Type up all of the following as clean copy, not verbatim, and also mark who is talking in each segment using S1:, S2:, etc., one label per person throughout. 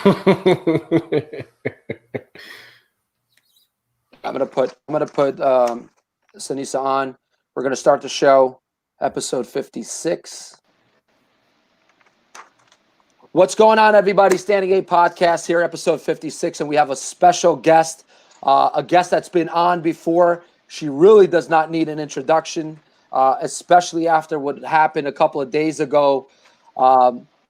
S1: I'm gonna put Seniesa on. We're gonna start the show, episode 56. What's going on, everybody? Standing 8 podcast here, episode 56, and we have a special guest, a guest that's been on before. She really does not need an introduction, especially after what happened a couple of days ago.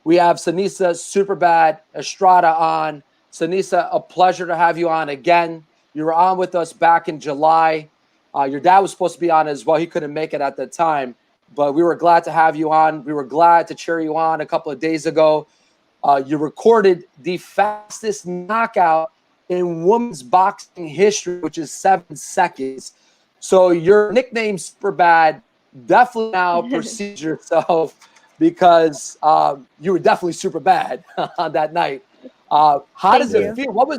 S1: We have Seniesa, Superbad, Estrada on. Seniesa, a pleasure to have you on again. You were on with us back in July. Your dad was supposed to be on as well. He couldn't make it at the time, but we were glad to have you on. We were glad to cheer you on a couple of days ago. You recorded the fastest knockout in women's boxing history, which is 7 seconds. So your nickname, Superbad, definitely now precedes yourself because you were definitely super bad on that night. How does it feel? What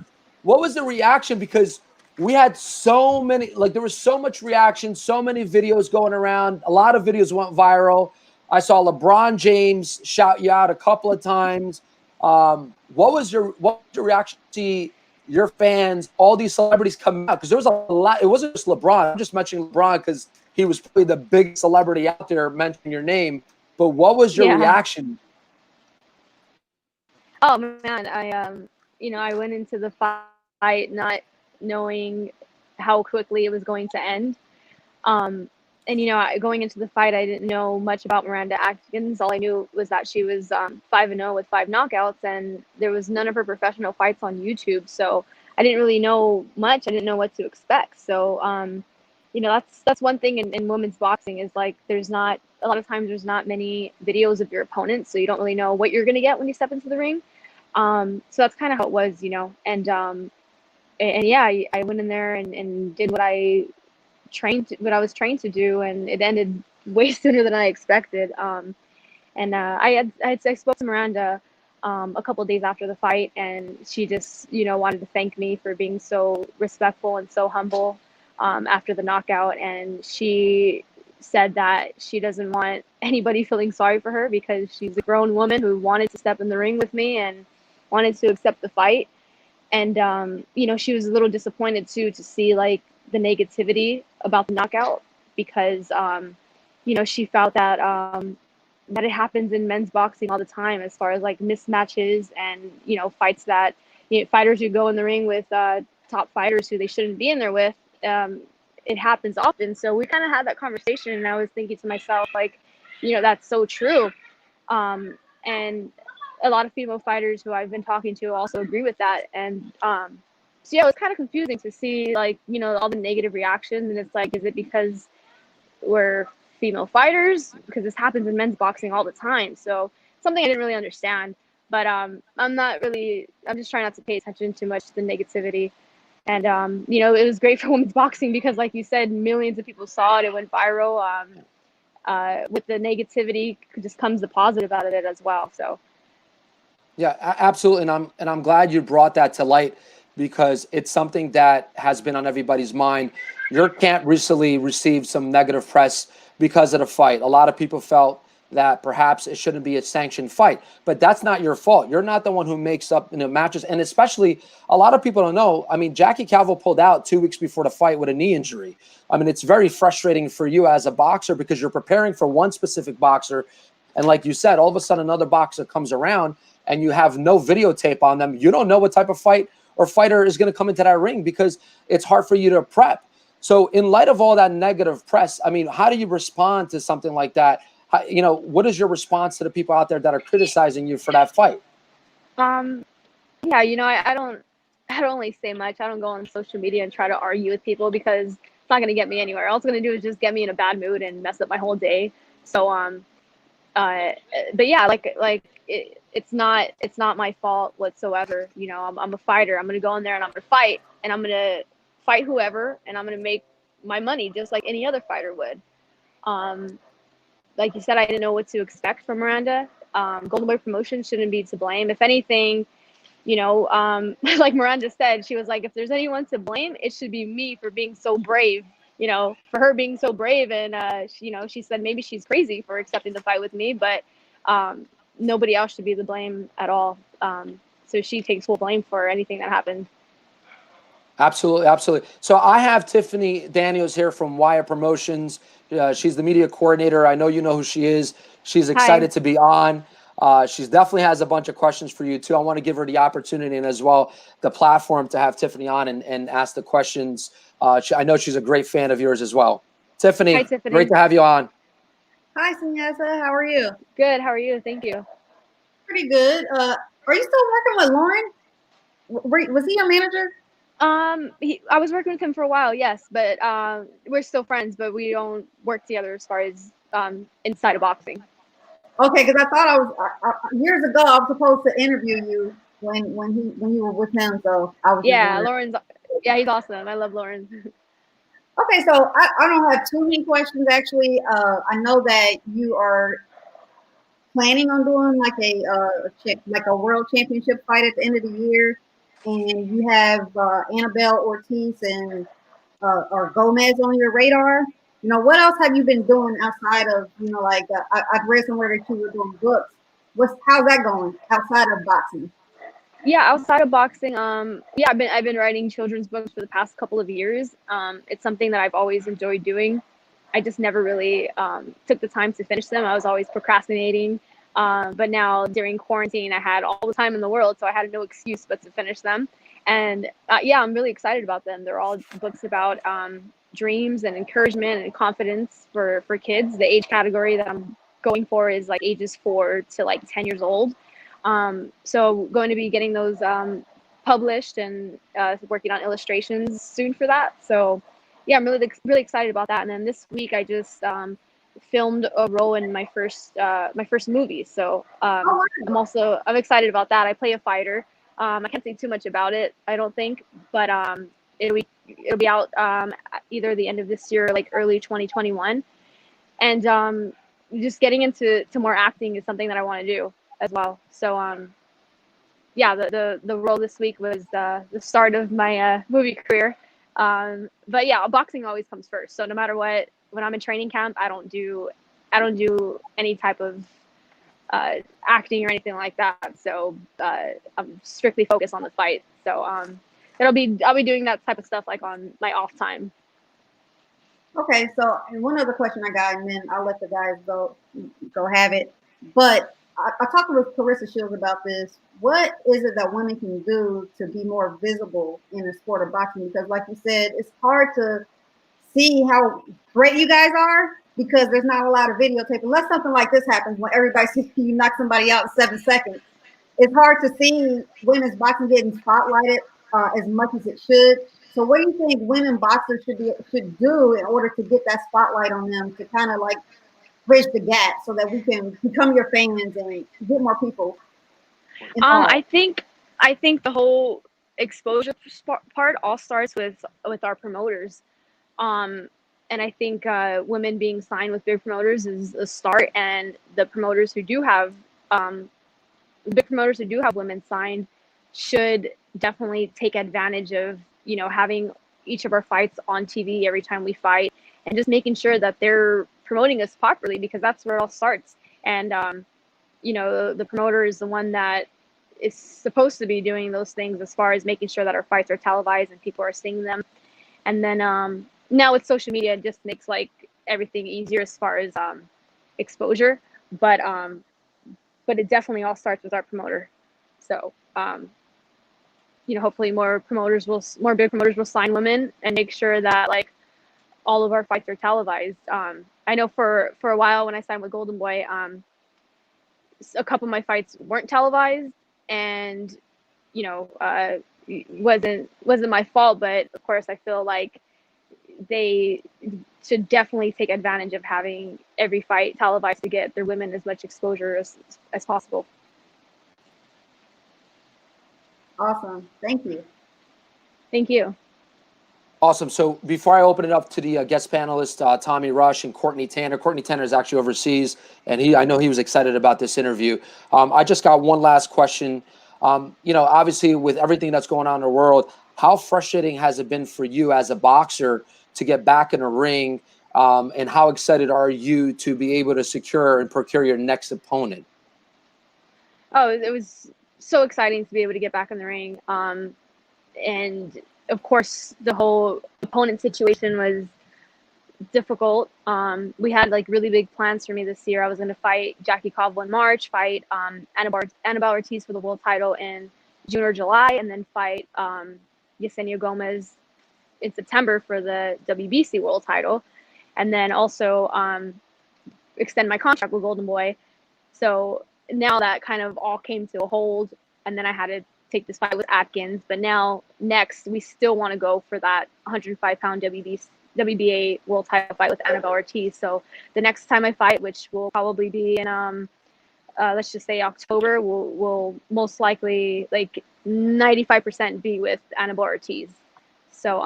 S1: was the reaction? Because we had so many, like there was so much reaction, so many videos going around. A lot of videos went viral. I saw LeBron James shout you out a couple of times. What was your reaction to see your fans, all these celebrities coming out? Because there was a lot. It wasn't just LeBron. I'm just mentioning LeBron because he was probably the big celebrity out there mentioning your name. But what was your reaction?
S2: Oh man, I went into the fight not knowing how quickly it was going to end. And going into the fight, I didn't know much about Miranda Adkins. All I knew was that she was 5-0 with 5 knockouts, and there was none of her professional fights on YouTube. So I didn't really know much. I didn't know what to expect. So that's one thing in women's boxing is like there's not a lot of times there's not many videos of your opponent, so you don't really know what you're gonna get when you step into the ring. So that's kind of how it was, and yeah, I went in there and did what I was trained to do, and it ended way sooner than I expected. I spoke to Miranda a couple of days after the fight, and she just wanted to thank me for being so respectful and so humble after the knockout, and she said that she doesn't want anybody feeling sorry for her because she's a grown woman who wanted to step in the ring with me and wanted to accept the fight. And she was a little disappointed too to see like the negativity about the knockout because she felt that that it happens in men's boxing all the time as far as like mismatches and fights that fighters who go in the ring with top fighters who they shouldn't be in there with. It happens often. So we kind of had that conversation, and I was thinking to myself, like, that's so true. And a lot of female fighters who I've been talking to also agree with that. And so yeah, it was kind of confusing to see like, all the negative reactions. And it's like, is it because we're female fighters? Because this happens in men's boxing all the time. So something I didn't really understand. But I'm just trying not to pay attention too much to the negativity. And, it was great for women's boxing because, like you said, millions of people saw it. It went viral. With the negativity just comes the positive out of it as well. So.
S1: Yeah, absolutely. And I'm glad you brought that to light because it's something that has been on everybody's mind. Your camp recently received some negative press because of the fight. A lot of people felt that perhaps it shouldn't be a sanctioned fight, but that's not your fault. You're not the one who makes up matches. And especially a lot of people don't know. I mean, Jackie Calvo pulled out 2 weeks before the fight with a knee injury. I mean, it's very frustrating for you as a boxer because you're preparing for one specific boxer. And like you said, all of a sudden another boxer comes around and you have no videotape on them. You don't know what type of fight or fighter is going to come into that ring because it's hard for you to prep. So in light of all that negative press, I mean, how do you respond to something like that? What is your response to the people out there that are criticizing you for that fight?
S2: Yeah, I don't really say much. I don't go on social media and try to argue with people because it's not going to get me anywhere. All it's going to do is just get me in a bad mood and mess up my whole day. So, but yeah, it's not my fault whatsoever. I'm a fighter. I'm going to go in there and I'm going to fight, and I'm going to fight whoever, and I'm going to make my money just like any other fighter would. Like you said, I didn't know what to expect from Miranda. Golden Boy Promotions shouldn't be to blame. If anything, like Miranda said, she was like, if there's anyone to blame, it should be me for being so brave, for her being so brave. And, she said maybe she's crazy for accepting the fight with me, but nobody else should be the blame at all. so she takes full blame for anything that happened.
S1: Absolutely, absolutely. So I have Tiffanie Daniels here from Wyatt Promotions. She's the media coordinator. I know you know who she is. She's excited to be on. She definitely has a bunch of questions for you too. I want to give her the opportunity and as well the platform to have Tiffanie on and ask the questions. I know she's a great fan of yours as well. Tiffanie,
S2: Hi, Tiffanie.
S1: Great to have you on.
S3: Hi, Seniesa. How are you?
S2: Good. How are you? Thank you.
S3: Pretty good. Are you still working with Lauren? Was he your manager?
S2: I was working with him for a while, yes, but we're still friends, but we don't work together as far as inside of boxing.
S3: Okay, because I thought I was years ago. I was supposed to interview you when you were with him. So I was.
S2: Yeah, Lauren's. Yeah, he's awesome. I love Lauren.
S3: Okay, so I don't have too many questions actually. I know that you are planning on doing like a world championship fight at the end of the year, and you have Annabelle Ortiz and or Gomez on your radar. You know, what else have you been doing outside of, you know, like I've read somewhere that you were doing books. How's that going outside of boxing?
S2: Yeah, outside of boxing, yeah, I've been writing children's books for the past couple of years. It's something that I've always enjoyed doing. I just never really took the time to finish them. I was always procrastinating. But now during quarantine, I had all the time in the world, so I had no excuse but to finish them. And yeah, I'm really excited about them. They're all books about dreams and encouragement and confidence for kids. The age category that I'm going for is like ages 4 to like 10 years old. So going to be getting those published and working on illustrations soon for that. So yeah, I'm really excited about that. And then this week I just filmed a role in my first movie. So I'm excited about that. I play a fighter. I can't say too much about it, I don't think, but it'll be out either the end of this year or like early 2021. And just getting into more acting is something that I want to do as well. So yeah, the role this week was the start of my movie career. But yeah, boxing always comes first. So no matter what, when I'm in training camp, I don't do any type of acting or anything like that. So I'm strictly focused on the fight. So I'll be doing that type of stuff like on my off time.
S3: Okay, so one other question I got, and then I'll let the guys go have it. But I talked with Clarissa Shields about this. What is it that women can do to be more visible in the sport of boxing? Because, like you said, it's hard to see how great you guys are because there's not a lot of videotape. Unless something like this happens when everybody sees you knock somebody out in 7 seconds, it's hard to see women's boxing getting spotlighted as much as it should. So what do you think women boxers should do in order to get that spotlight on them to kind of like bridge the gap so that we can become your fans and get more people involved?
S2: I think the whole exposure part all starts with our promoters. And I think women being signed with big promoters is a start, and the promoters who do have big promoters who do have women signed should definitely take advantage of, you know, having each of our fights on TV every time we fight, and just making sure that they're promoting us properly, because that's where it all starts. And you know, the promoter is the one that is supposed to be doing those things as far as making sure that our fights are televised and people are seeing them. And then now with social media, it just makes like everything easier as far as exposure. But it definitely all starts with our promoter. So you know, hopefully more big promoters will sign women and make sure that like all of our fights are televised. I know for a while when I signed with Golden Boy, a couple of my fights weren't televised, and you know, wasn't my fault. But of course, I feel like they should definitely take advantage of having every fight televised to get their women as much exposure as possible.
S3: Awesome. Thank you.
S2: Thank you.
S1: Awesome. So before I open it up to the guest panelists, Tommy Rush and Courtney Tanner is actually overseas, and I know he was excited about this interview. I just got one last question. You know, obviously with everything that's going on in the world, how frustrating has it been for you as a boxer to get back in a ring? And how excited are you to be able to secure and procure your next opponent?
S2: Oh, it was so exciting to be able to get back in the ring. And of course, the whole opponent situation was difficult. We had like really big plans for me this year. I was going to fight Jackie Caldwell in March, fight Annabelle Ortiz for the world title in June or July, and then fight Yesenia Gomez in September for the WBC world title, and then also extend my contract with Golden Boy. So now that kind of all came to a hold, and then I had to take this fight with Adkins. But now next, we still want to go for that 105-pound WBA world title fight with Annabelle Ortiz. So the next time I fight, which will probably be in let's just say October, will most likely like 95% be with Annabelle Ortiz. So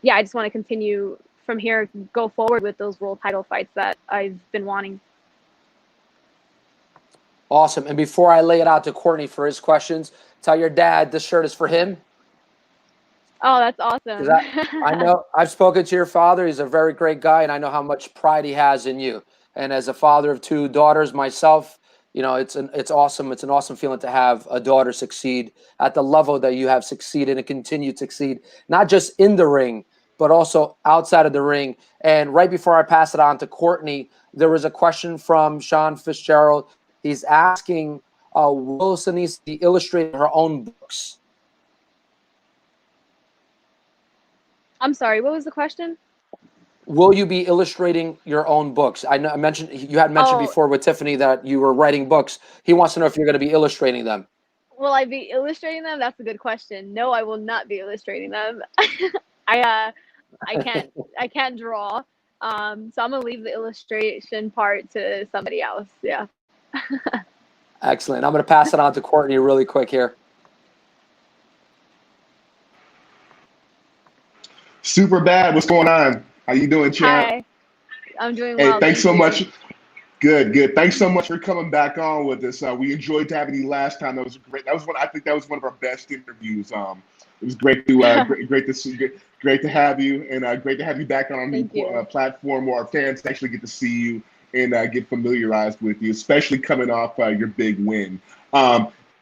S2: yeah, I just want to continue from here, go forward with those world title fights that I've been wanting.
S1: Awesome. And before I lay it out to Courtney for his questions, tell your dad this shirt is for him.
S2: Oh, that's awesome.
S1: I know I've spoken to your father. He's a very great guy, and I know how much pride he has in you. And as a father of 2 daughters myself, you know, it's awesome. It's an awesome feeling to have a daughter succeed at the level that you have succeeded and continue to succeed, not just in the ring, but also outside of the ring. And right before I pass it on to Courtney, there was a question from Sean Fitzgerald. He's asking, will Seniesa be illustrating her own books?
S2: I'm sorry, what was the question?
S1: Will you be illustrating your own books? I know you had mentioned before with Tiffanie that you were writing books. He wants to know if you're going to be illustrating them.
S2: Will I be illustrating them? That's a good question. No, I will not be illustrating them. I can't draw. So I'm gonna leave the illustration part to somebody else. Yeah.
S1: Excellent. I'm going to pass it on to Courtney really quick here.
S4: Superbad, what's going on? How you doing, champ?
S2: Hi. I'm doing well.
S4: Hey, thanks so much. Good. Thanks so much for coming back on with us. We enjoyed having you last time. That was great. I think that was one of our best interviews. It was great to great to have you, and great to have you back on our new platform where our fans actually get to see you and get familiarized with you, especially coming off your big win.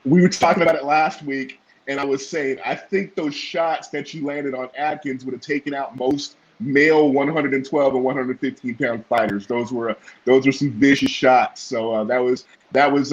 S4: We were talking about it last week, and I was saying I think those shots that you landed on Adkins would have taken out most male 112 and 115-pound fighters. Those were some vicious shots. So that was there's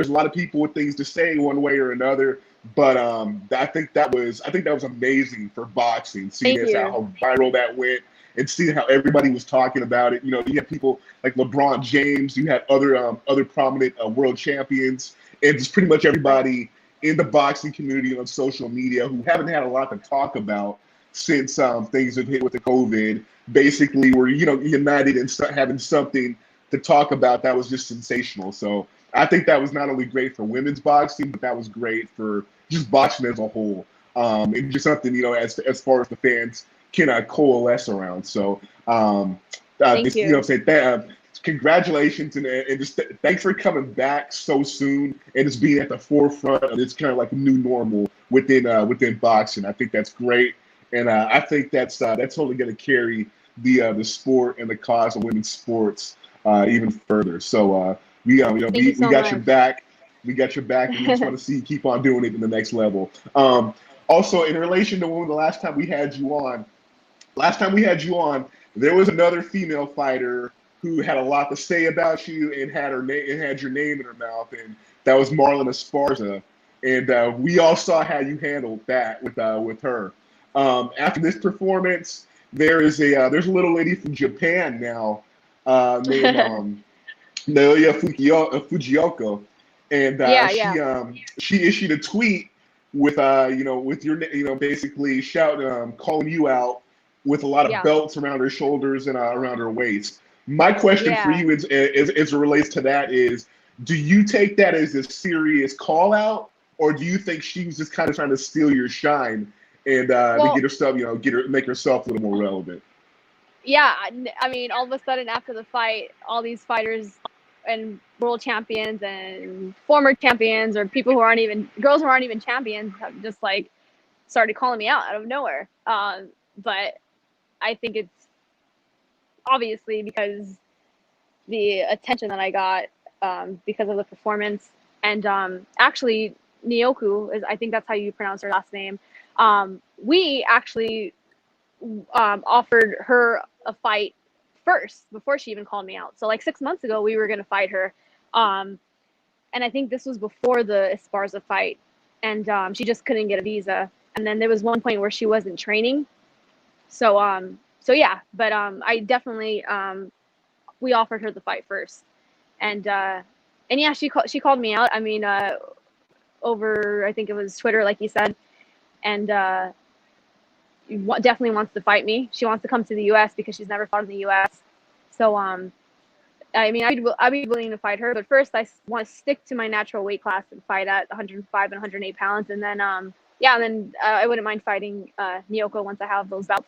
S4: a lot of people with things to say one way or another, but I think that was amazing for boxing. Seeing how viral that went and seeing how everybody was talking about it. You know, you have people like LeBron James, you had other prominent world champions, and just pretty much everybody in the boxing community on social media who haven't had a lot to talk about since things have hit with the COVID, basically were, united and having something to talk about that was just sensational. So I think that was not only great for women's boxing, but that was great for just boxing as a whole. And just something, as far as the fans can coalesce around. So
S2: Thank you.
S4: Congratulations and just thanks for coming back so soon and just being at the forefront of this kind of like new normal within boxing. I think that's great. And I think that's totally going to carry the sport and the cause of women's sports even further. So we got your back. We got your back, and we just want to see you keep on doing it in the next level. Also, in relation to the last time we had you on, there was another female fighter who had a lot to say about you and had your name in her mouth, and that was Marlon Esparza. And we all saw how you handled that with her. After this performance, there's a little lady from Japan now named Naoya Fujioka, and she issued a tweet with your basically calling you out with a lot of belts around her shoulders and around her waist. My question for you as it relates to that is, do you take that as a serious call out, or do you think she was just kind of trying to steal your shine and to get herself, make herself a little more relevant?
S2: Yeah, I mean, all of a sudden after the fight, all these fighters and world champions and former champions or girls who aren't even champions have just like started calling me out of nowhere. But I think it's obviously because the attention that I got because of the performance. And actually, Nyoku, I think that's how you pronounce her last name. We actually offered her a fight first before she even called me out. So like 6 months ago, we were gonna fight her, and I think this was before the Esparza fight, and she just couldn't get a visa. And then there was one point where she wasn't training, so yeah. But I definitely we offered her the fight first, and yeah, she called me out. I mean, over I think it was Twitter, like you said, and definitely wants to fight me. She wants to come to the U.S. because she's never fought in the U.S. So I mean, I'd be willing to fight her, but first I want to stick to my natural weight class and fight at 105 and 108 pounds, and then yeah, and then I wouldn't mind fighting Nyoko once I have those belts.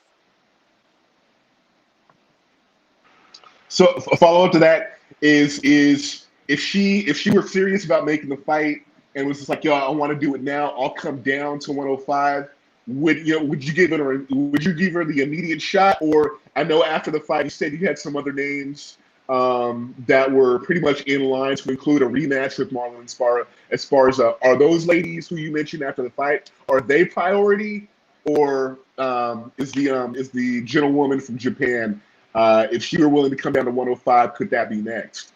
S4: So a follow up to that is if she were serious about making the fight and was just like, yo, I want to do it now, I'll come down to 105. Would you give her the immediate shot? Or I know after the fight you said you had some other names that were pretty much in line to include a rematch with Marlon Esparza. Are those ladies who you mentioned after the fight, are they priority, or is the gentlewoman from Japan, if she were willing to come down to 105, could that be next?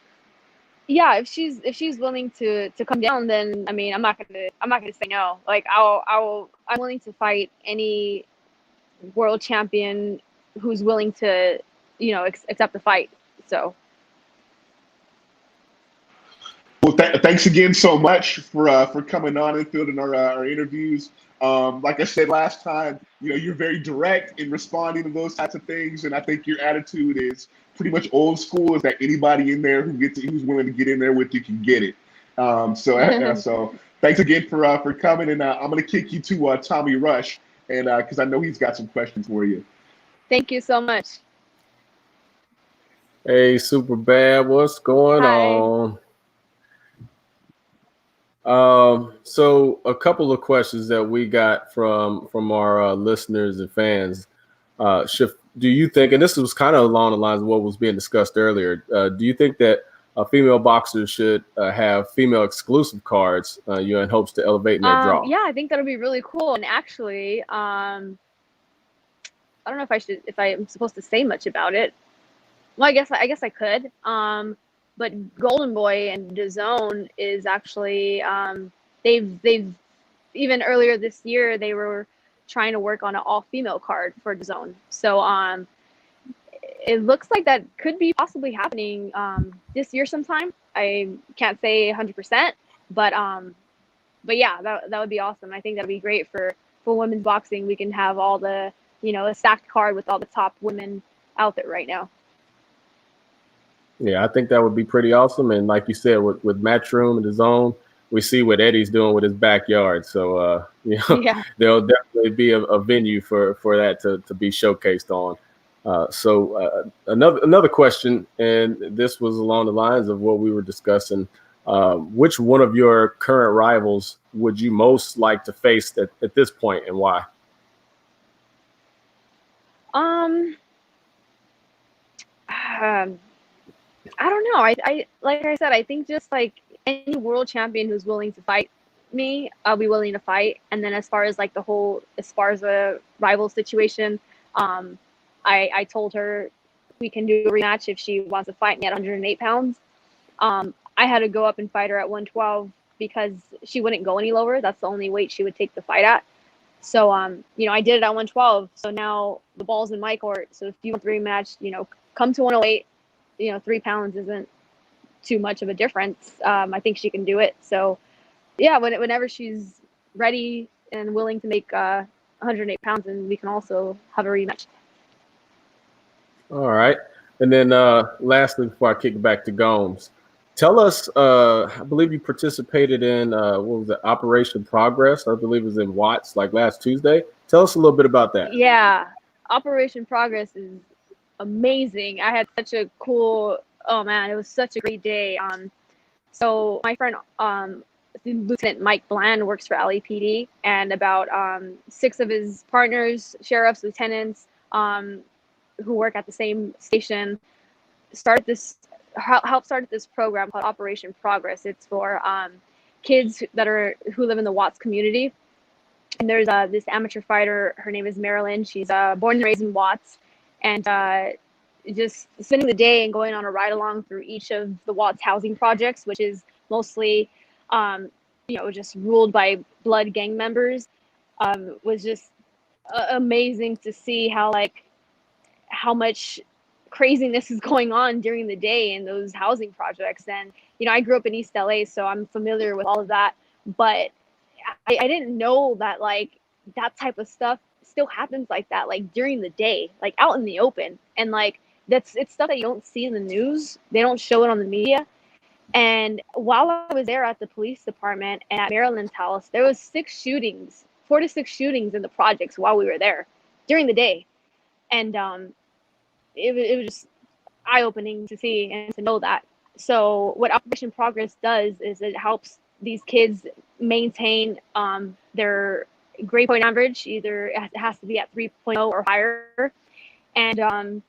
S2: Yeah, if she's willing to come down, then I mean I'm not gonna say no. Like I'm willing to fight any world champion who's willing to accept the fight. So
S4: well, thanks again so much for coming on and filling our interviews. Like I said last time, you're very direct in responding to those types of things, and I think your attitude is pretty much old school. Is that anybody in there who's willing to get in there with you can get it. So thanks again for coming, and I'm gonna kick you to Tommy Rush, and because I know he's got some questions for you.
S2: Thank you so much.
S5: Hey, Superbad, what's going
S2: Hi.
S5: on? So a couple of questions that we got from our listeners and fans. Do you think, and this was kind of along the lines of what was being discussed earlier, do you think that female boxers should have female exclusive cards, in hopes to elevate in their draw?
S2: Yeah, I think that'll be really cool. And actually, I don't know if I'm supposed to say much about it. Well, I guess I could. But Golden Boy and DAZN is actually they've even earlier this year they were trying to work on an all-female card for DAZN. So it looks like that could be possibly happening this year sometime. I can't say 100%, but yeah, that would be awesome. I think that'd be great for women's boxing. We can have all the a stacked card with all the top women out there right now.
S5: Yeah, I think that would be pretty awesome. And like you said, with Matchroom and DAZN, we see what Eddie's doing with his backyard. So,
S2: Yeah.
S5: There'll definitely be a venue for that to be showcased on. So another question, and this was along the lines of what we were discussing. Which one of your current rivals would you most like to face at this point, and why?
S2: I don't know. I like I said, I think just like any world champion who's willing to fight me, I'll be willing to fight. And then as far as like the whole Esparza rival situation, I told her we can do a rematch if she wants to fight me at 108 pounds. I had to go up and fight her at 112 because she wouldn't go any lower. That's the only weight she would take the fight at. So, I did it at 112. So now the ball's in my court. So if you want the rematch, come to 108. 3 pounds isn't too much of a difference. I think she can do it. So, yeah, whenever she's ready and willing to make 108 pounds, and we can also have a rematch.
S5: All right. And then lastly, before I kick it back to Gomes, tell us, I believe you participated in, what was it, Operation Progress? I believe it was in Watts, like last Tuesday. Tell us a little bit about that.
S2: Yeah, Operation Progress is amazing. I had such a cool, oh man, it was such a great day. So my friend, Lieutenant Mike Bland, works for LAPD, and about 6 of his partners, sheriffs, lieutenants, who work at the same station, helped start this program called Operation Progress. It's for kids who live in the Watts community. And there's this amateur fighter. Her name is Marilyn. She's born and raised in Watts, and just spending the day and going on a ride along through each of the Watts housing projects, which is mostly, just ruled by blood gang members, was just amazing to see how much craziness is going on during the day in those housing projects. And I grew up in East LA, so I'm familiar with all of that, but I didn't know that that type of stuff still happens like that, during the day, out in the open. And it's stuff that you don't see in the news. They don't show it on the media. And while I was there at the police department and at Maryland's house, there was 4 to 6 shootings in the projects while we were there during the day. And it was just eye-opening to see and to know that. So what Operation Progress does is it helps these kids maintain their grade point average. Either it has to be at 3.0 or higher. And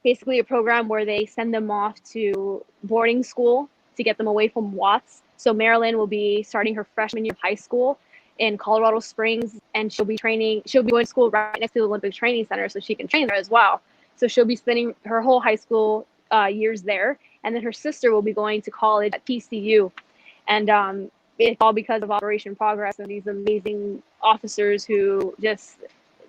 S2: basically a program where they send them off to boarding school to get them away from Watts. So Marilyn will be starting her freshman year of high school in Colorado Springs, and she'll be going to school right next to the Olympic Training Center, so she can train there as well. So she'll be spending her whole high school years there. And then her sister will be going to college at TCU. And it's all because of Operation Progress and these amazing officers who just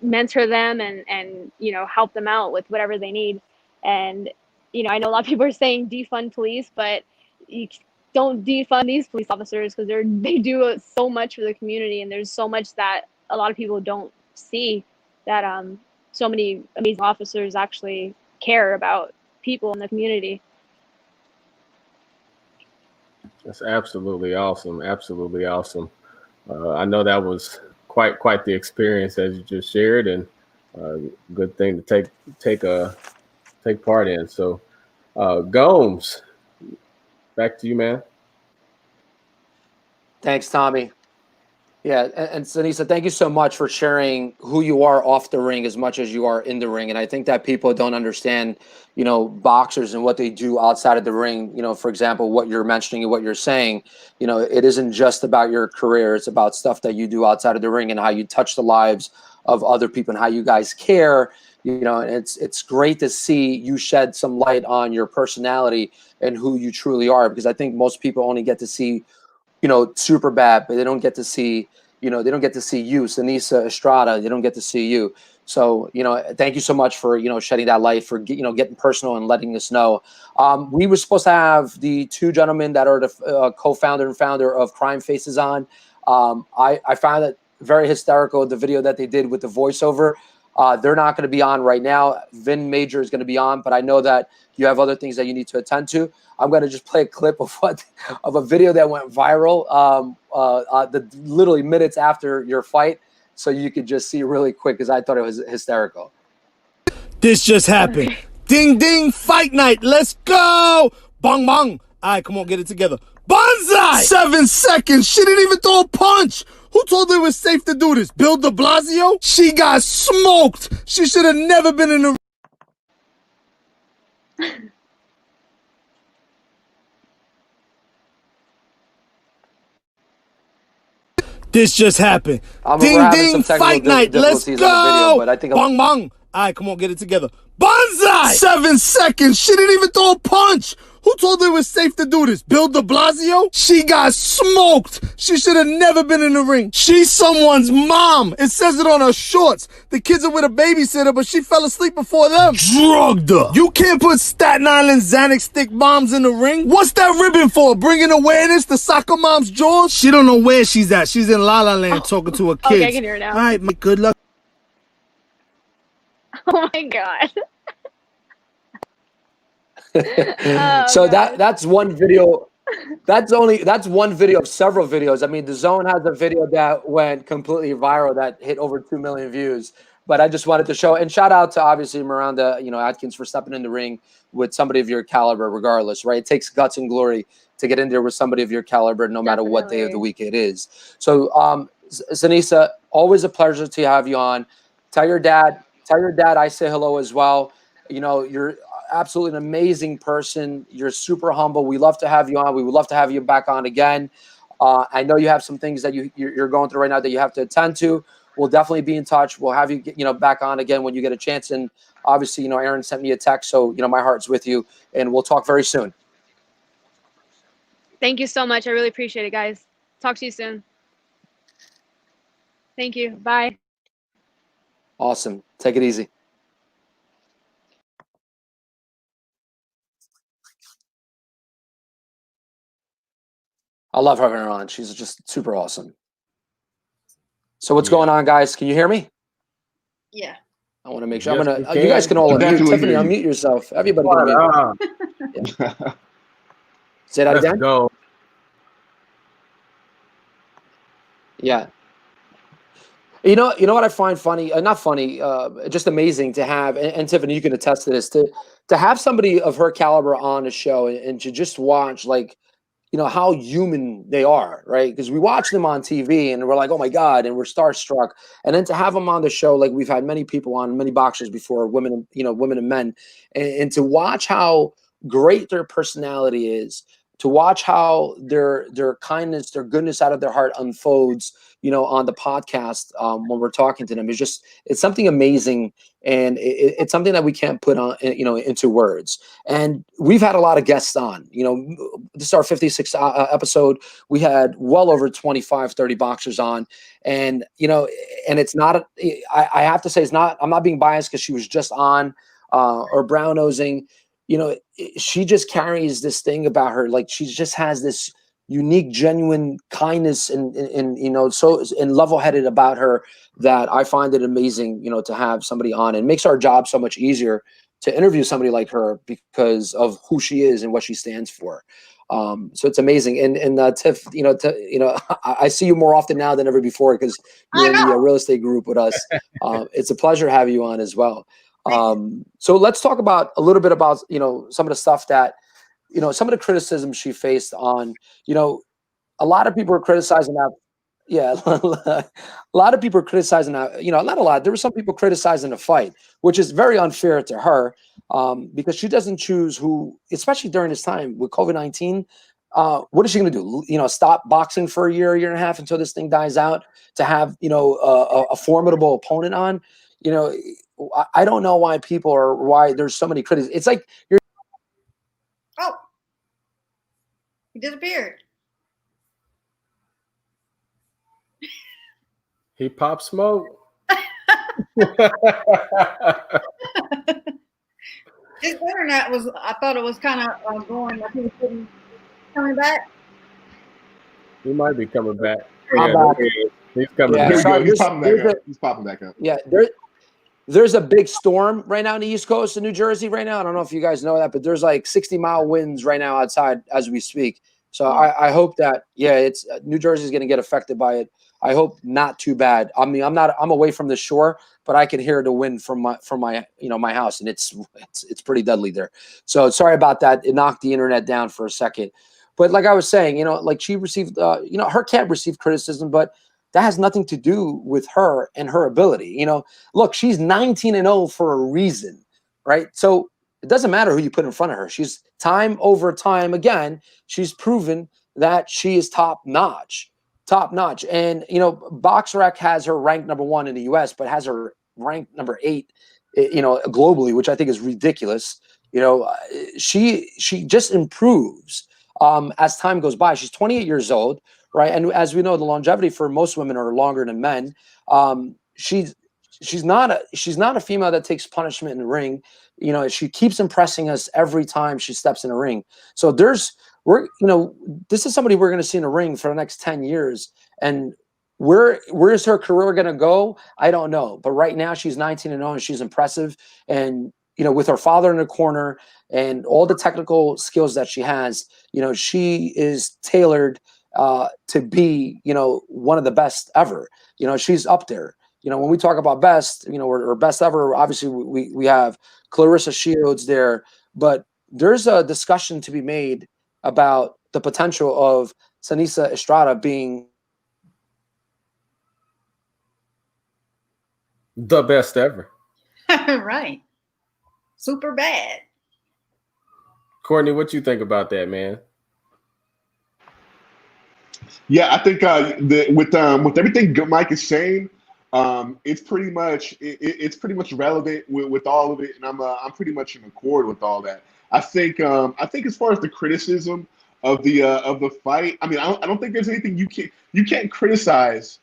S2: mentor them and help them out with whatever they need. And I know a lot of people are saying defund police, but you don't defund these police officers, because they do so much for the community, and there's so much that a lot of people don't see, that so many amazing officers actually care about people in the community.
S5: That's absolutely awesome. Absolutely awesome. I know that was quite the experience, as you just shared, and good thing to take part in. So, Gomes, back to you, man.
S1: Thanks, Tommy. Yeah, and Seniesa, thank you so much for sharing who you are off the ring as much as you are in the ring. And I think that people don't understand, boxers and what they do outside of the ring. For example, what you're mentioning and what you're saying, it isn't just about your career. It's about stuff that you do outside of the ring and how you touch the lives of other people and how you guys care. And it's great to see you shed some light on your personality and who you truly are, because I think most people only get to see Superbad, but they don't get to see, you, Seniesa, Estrada. They don't get to see you. So, thank you so much for, shedding that light, for, getting personal and letting us know. We were supposed to have the two gentlemen that are the co-founder and founder of Crime Faces on. I found it very hysterical, the video that they did with the voiceover. They're not going to be on right now. Vin Major is going to be on, but I know that you have other things that you need to attend to. I'm going to just play a clip of a video that went viral literally minutes after your fight, so you could just see really quick, because I thought it was hysterical.
S6: This just happened. Ding, ding, fight night. Let's go. Bong, bong. All right, come on, get it together. Banzai! 7 seconds. She didn't even throw a punch. Who told her it was safe to do this? Bill de Blasio? She got smoked. She should have never been in the... This just happened. Ding, ding, fight night. Let's go.
S1: But I think
S6: bong, bong. All right, come on, get it together. Banzai! 7 seconds. She didn't even throw a punch. Who told her it was safe to do this? Bill de Blasio? She got smoked. She should have never been in the ring. She's someone's mom. It says it on her shorts. The kids are with a babysitter, but she fell asleep before them. Drugged her. You can't put Staten Island Xanax stick bombs in the ring. What's that ribbon for? Bringing awareness to soccer mom's jaws? She don't know where she's at. She's in La La Land talking to her kids.
S2: Okay, I can hear it now.
S6: All right, Mike, good luck.
S2: Oh my God.
S1: So that's one video. That's one video of several videos. I mean, The Zone has a video that went completely viral that hit over 2 million views. But I just wanted to show, and shout out to obviously Miranda, Adkins, for stepping in the ring with somebody of your caliber, regardless, right? It takes guts and glory to get in there with somebody of your caliber, no matter what day of the week it is. So, Seniesa, always a pleasure to have you on. Tell your dad I say hello as well. You're absolutely an amazing person. You're super humble. We love to have you on. We would love to have you back on again. I know you have some things that you're going through right now that you have to attend to. We'll definitely be in touch. We'll have you, back on again when you get a chance. And obviously, Aaron sent me a text, so my heart's with you, and we'll talk very soon.
S2: Thank you so much. I really appreciate it, guys. Talk to you soon. Thank you. Bye.
S1: Awesome. Take it easy. I love having her on. She's just super awesome. So what's going on, guys? Can you hear me?
S3: Yeah.
S1: I want to make sure.
S5: Yes,
S1: you guys can all unmute.
S4: Definitely
S1: Tiffanie,
S4: hear you.
S1: unmute yourself. Everybody can unmute. Yeah. Say that
S5: Let's
S1: again?
S5: go.
S1: Yeah. You know what I find funny? Not funny, just amazing to have, and Tiffanie, you can attest to this, to have somebody of her caliber on a show and to just watch, like, how human they are, right? Because we watch them on TV and we're like, oh my God, and we're starstruck. And then to have them on the show, like we've had many people on, many boxers before, women, women and men, and to watch how great their personality is, to watch how their kindness, their goodness out of their heart unfolds, on the podcast when we're talking to them, it's something amazing, and it's something that we can't put on, into words. And we've had a lot of guests on. This is our 56th episode. We had well over 25, 30 boxers on, and and it's not. I have to say, it's not. I'm not being biased because she was just on or brown nosing. She just carries this thing about her, like she just has this unique, genuine kindness and so and level-headed about her, that I find it amazing, to have somebody on, and makes our job so much easier to interview somebody like her because of who she is and what she stands for. So it's amazing. And Tiff, I see you more often now than ever before because you're in the real estate group with us. It's a pleasure having you on as well. So let's talk about a little bit about, some of the stuff that, some of the criticism she faced on, a lot of people are criticizing that. Yeah, a lot of people are criticizing that, not a lot. There were some people criticizing the fight, which is very unfair to her, because she doesn't choose who, especially during this time with COVID-19. What is she going to do? Stop boxing for a year and a half until this thing dies out to have, a formidable opponent on? I don't know why there's so many critics. It's like you're.
S3: Oh, he disappeared.
S5: He popped smoke.
S3: His internet was, I thought it was kind of going, like he was coming back.
S5: He might be coming back.
S1: I'm back.
S5: He's coming
S1: Yeah,
S5: back.
S4: Here we go. He's
S1: sorry,
S4: popping back up. He's popping back up.
S1: Yeah, there's a big storm right now in the East Coast of New Jersey right now. I don't know if you guys know that, but there's like 60-mile winds right now outside as we speak. So I hope that, it's New Jersey is going to get affected by it. I hope not too bad. I mean, I'm away from the shore, but I can hear the wind from my my house, and it's pretty deadly there. So sorry about that. It knocked the internet down for a second. But like I was saying, like she received, her camp received criticism, but that has nothing to do with her and her ability. Look, she's 19-0 for a reason, right? So it doesn't matter who you put in front of her. She's time over time again. She's proven that she is top notch. And BoxRec has her ranked number 1 in the U.S., but has her ranked number 8, globally, which I think is ridiculous. She just improves as time goes by. She's 28 years old. Right. And as we know, the longevity for most women are longer than men. She's not a female that takes punishment in the ring. She keeps impressing us every time she steps in a ring. So this is somebody we're going to see in the ring for the next 10 years. And where's her career going to go? I don't know. But right now she's 19-0 and she's impressive. And, with her father in the corner and all the technical skills that she has, she is tailored to be, one of the best ever. She's up there. When we talk about best, or best ever, obviously we have Clarissa Shields there, but there's a discussion to be made about the potential of Seniesa Estrada being
S5: the best ever.
S3: Right. Superbad.
S5: Courtney, what you think about that, man?
S4: Yeah, I think with everything Mike is saying, it's pretty much it's pretty much relevant with all of it, and I'm pretty much in accord with all that. I think as far as the criticism of the fight, I mean, I don't think there's anything you can't criticize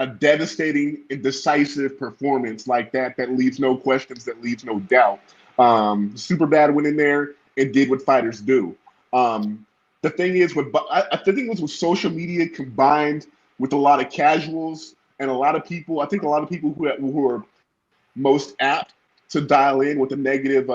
S4: a devastating and decisive performance like that leaves no questions, that leaves no doubt. Superbad went in there and did what fighters do. The thing is, I think it was with social media combined with a lot of casuals and a lot of people. I think a lot of people who are most apt to dial in with a negative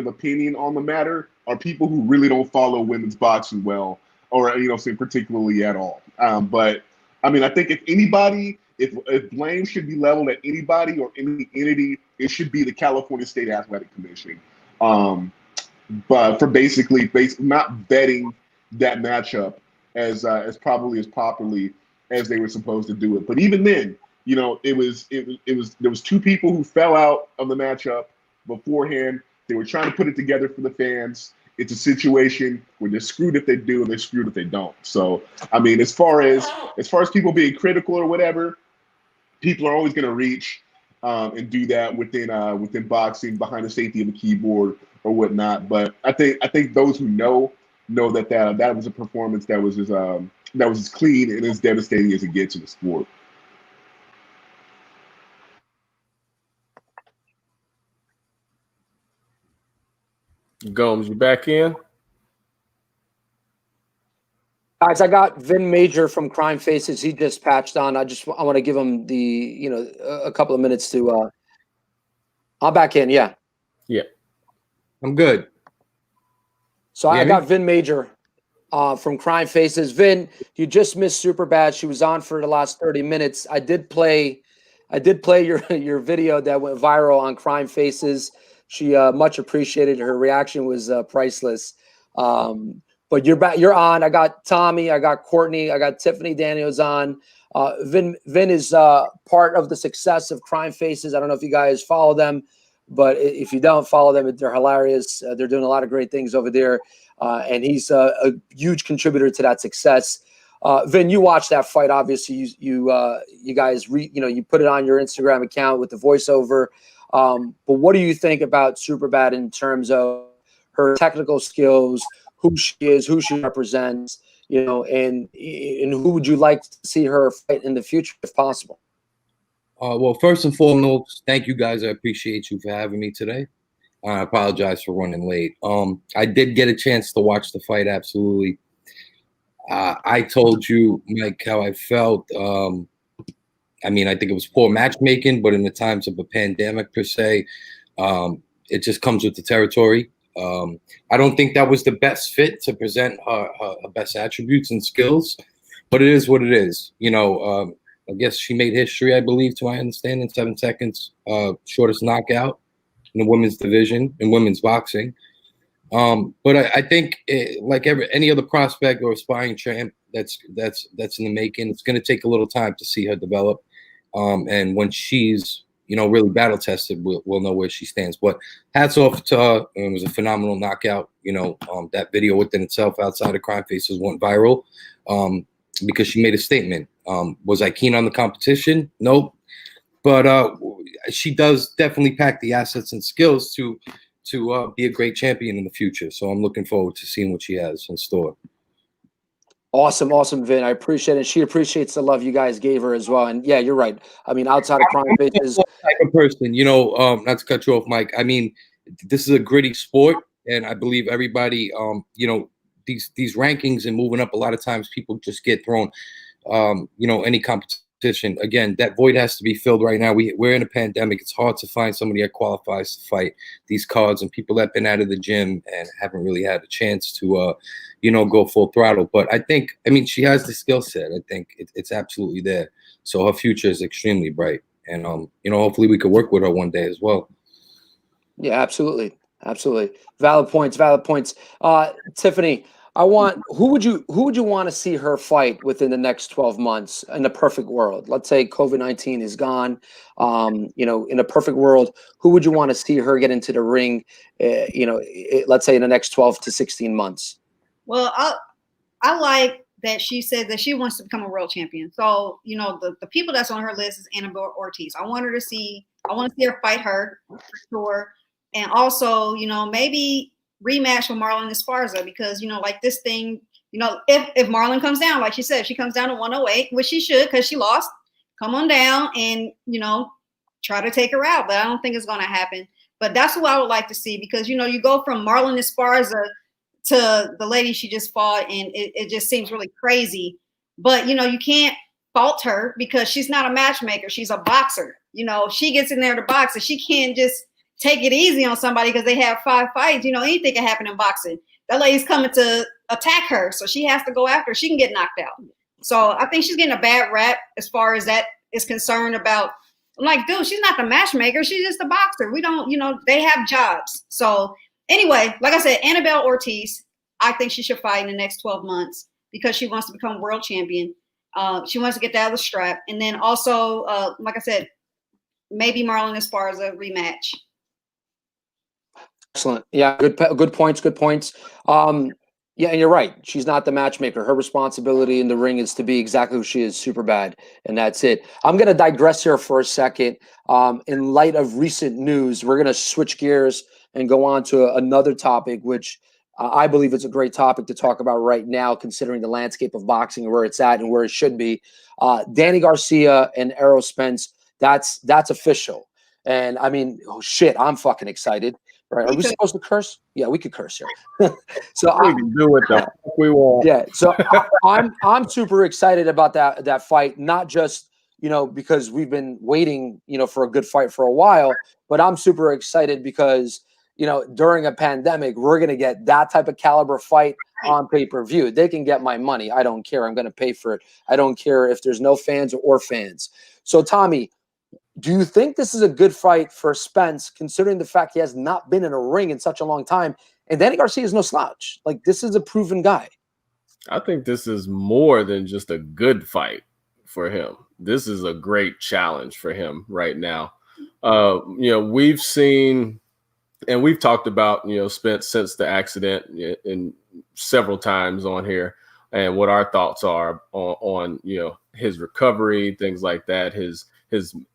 S4: opinion on the matter are people who really don't follow women's boxing well, or say particularly at all. But I mean, I think if blame should be leveled at anybody or any entity, it should be the California State Athletic Commission. But for basically not betting that matchup as properly as they were supposed to do it. But even then, there was two people who fell out of the matchup beforehand. They were trying to put it together for the fans. It's a situation where they're screwed if they do and they're screwed if they don't. So, I mean, as far as people being critical or whatever, people are always going to reach and do that within boxing, behind the safety of a keyboard or whatnot. But I think those who know that was a performance that was as clean and as devastating as it gets in the sport.
S5: Gomes, you back in?
S1: Guys, I got Vin Major from Crime Faces. He just patched on. I want to give him a couple of minutes to. I'm back in. Yeah.
S5: Yeah.
S7: I'm good.
S1: So I got Vin Major from Crime Faces. Vin, you just missed Superbad. She was on for the last 30 minutes. I did play your video that went viral on Crime Faces. She much appreciated. Her reaction was priceless. But you're back. You're on. I got Tommy. I got Courtney. I got Tiffanie Daniels on. Vin is part of the success of Crime Faces. I don't know if you guys follow them, but if you don't follow them, they're hilarious. They're doing a lot of great things over there, and he's a huge contributor to that success. Vin, you watched that fight. Obviously, you guys you put it on your Instagram account with the voiceover. But what do you think about Superbad in terms of her technical skills, who she is, who she represents, and who would you like to see her fight in the future if possible?
S7: Well, first and foremost, thank you guys. I appreciate you for having me today. I apologize for running late. I did get a chance to watch the fight, absolutely. I told you, Mike, how I felt. I mean, I think it was poor matchmaking, but in the times of a pandemic per se, it just comes with the territory. I don't think that was the best fit to present her best attributes and skills, but it is what it is. I guess she made history, I believe, to my understanding, 7 seconds, shortest knockout in the women's division in women's boxing. But I think like any other prospect or aspiring champ that's in the making, it's going to take a little time to see her develop. And when she's, really battle tested, we'll know where she stands. But hats off to her. It was a phenomenal knockout. That video within itself outside of Crime Faces went viral because she made a statement. Was I keen on the competition? Nope. But she does definitely pack the assets and skills to be a great champion in the future. So I'm looking forward to seeing what she has in store.
S1: Awesome, Vin. I appreciate it. She appreciates the love you guys gave her as well. And yeah, you're right. I mean, outside of Crime Faces,
S7: type of person, not to cut you off, Mike. I mean, this is a gritty sport, and I believe everybody, these rankings and moving up, a lot of times people just get thrown, any competition. Again, that void has to be filled right now. We're in a pandemic. It's hard to find somebody that qualifies to fight these cards, and people that have been out of the gym and haven't really had a chance to, go full throttle. But I mean, she has the skill set. I think it's absolutely there. So her future is extremely bright. And, hopefully we could work with her one day as well.
S1: Yeah, absolutely. Valid points. Tiffanie, who would you want to see her fight within the next 12 months in a perfect world? Let's say COVID-19 is gone. In a perfect world, who would you want to see her get into the ring? Let's say in the next 12 to 16 months.
S3: Well, I like that she said that she wants to become a world champion. So, you know, the people that's on her list is Annabelle Ortiz. I want to see her fight her for sure. And also, you know, maybe rematch with Marlon Esparza because, you know, like this thing, you know, if Marlon comes down, like she said, she comes down to 108, which she should because she lost, come on down and, you know, try to take her out. But I don't think it's going to happen. But that's who I would like to see because, you know, you go from Marlon Esparza to the lady she just fought, and it just seems really crazy. But, you know, you can't fault her because she's not a matchmaker. She's a boxer. You know, she gets in there to box, and she can't just take it easy on somebody because they have 5 fights. You know, anything can happen in boxing. That lady's coming to attack her, so she has to go after her. She can get knocked out. So I think she's getting a bad rap as far as that is concerned about. I'm like, dude, she's not the matchmaker. She's just a boxer. We don't, you know, they have jobs. So anyway, like I said, Annabelle Ortiz, I think she should fight in the next 12 months because she wants to become world champion. She wants to get that other strap. And then also, like I said, maybe Marlon Esparza rematch.
S1: Excellent. Yeah, good points. Good points. Yeah, and you're right. She's not the matchmaker. Her responsibility in the ring is to be exactly who she is, Superbad, and that's it. I'm going to digress here for a second. In light of recent news, we're going to switch gears and go on to another topic, which I believe is a great topic to talk about right now, considering the landscape of boxing and where it's at and where it should be. Danny Garcia and Errol Spence, that's official. And I mean, oh shit, I'm fucking excited. Right? Are we supposed to curse? Yeah, we could curse here. So
S5: we can do it the fuck we want.
S1: Yeah, so I'm super excited about that fight. Not just, you know, because we've been waiting, you know, for a good fight for a while, but I'm super excited because, you know, during a pandemic, we're gonna get that type of caliber fight on pay-per-view. They can get my money. I don't care. I'm gonna pay for it. I don't care if there's no fans or fans. So Tommy, do you think this is a good fight for Spence, considering the fact he has not been in a ring in such a long time? And Danny Garcia is no slouch. Like, this is a proven guy.
S5: I think this is more than just a good fight for him. This is a great challenge for him right now. You know, we've seen and we've talked about, you know, Spence since the accident in several times on here and what our thoughts are on you know, his recovery, things like that, his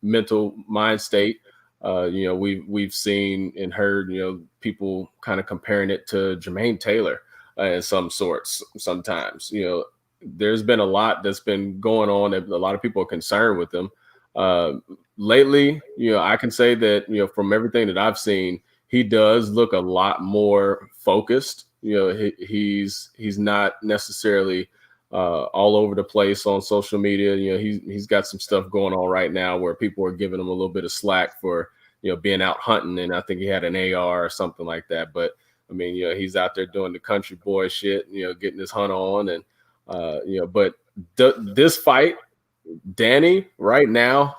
S5: mental mind state. You know, we've seen and heard, you know, people kind of comparing it to Jermaine Taylor in some sorts. Sometimes, you know, there's been a lot that's been going on that a lot of people are concerned with him. Lately, you know, I can say that, you know, from everything that I've seen, he does look a lot more focused. You know, he's not necessarily all over the place on social media. You know, he's got some stuff going on right now where people are giving him a little bit of slack for, you know, being out hunting, and I think he had an AR or something like that. But I mean, you know, he's out there doing the country boy shit, you know, getting his hunt on, and you know, but this fight, Danny, right now,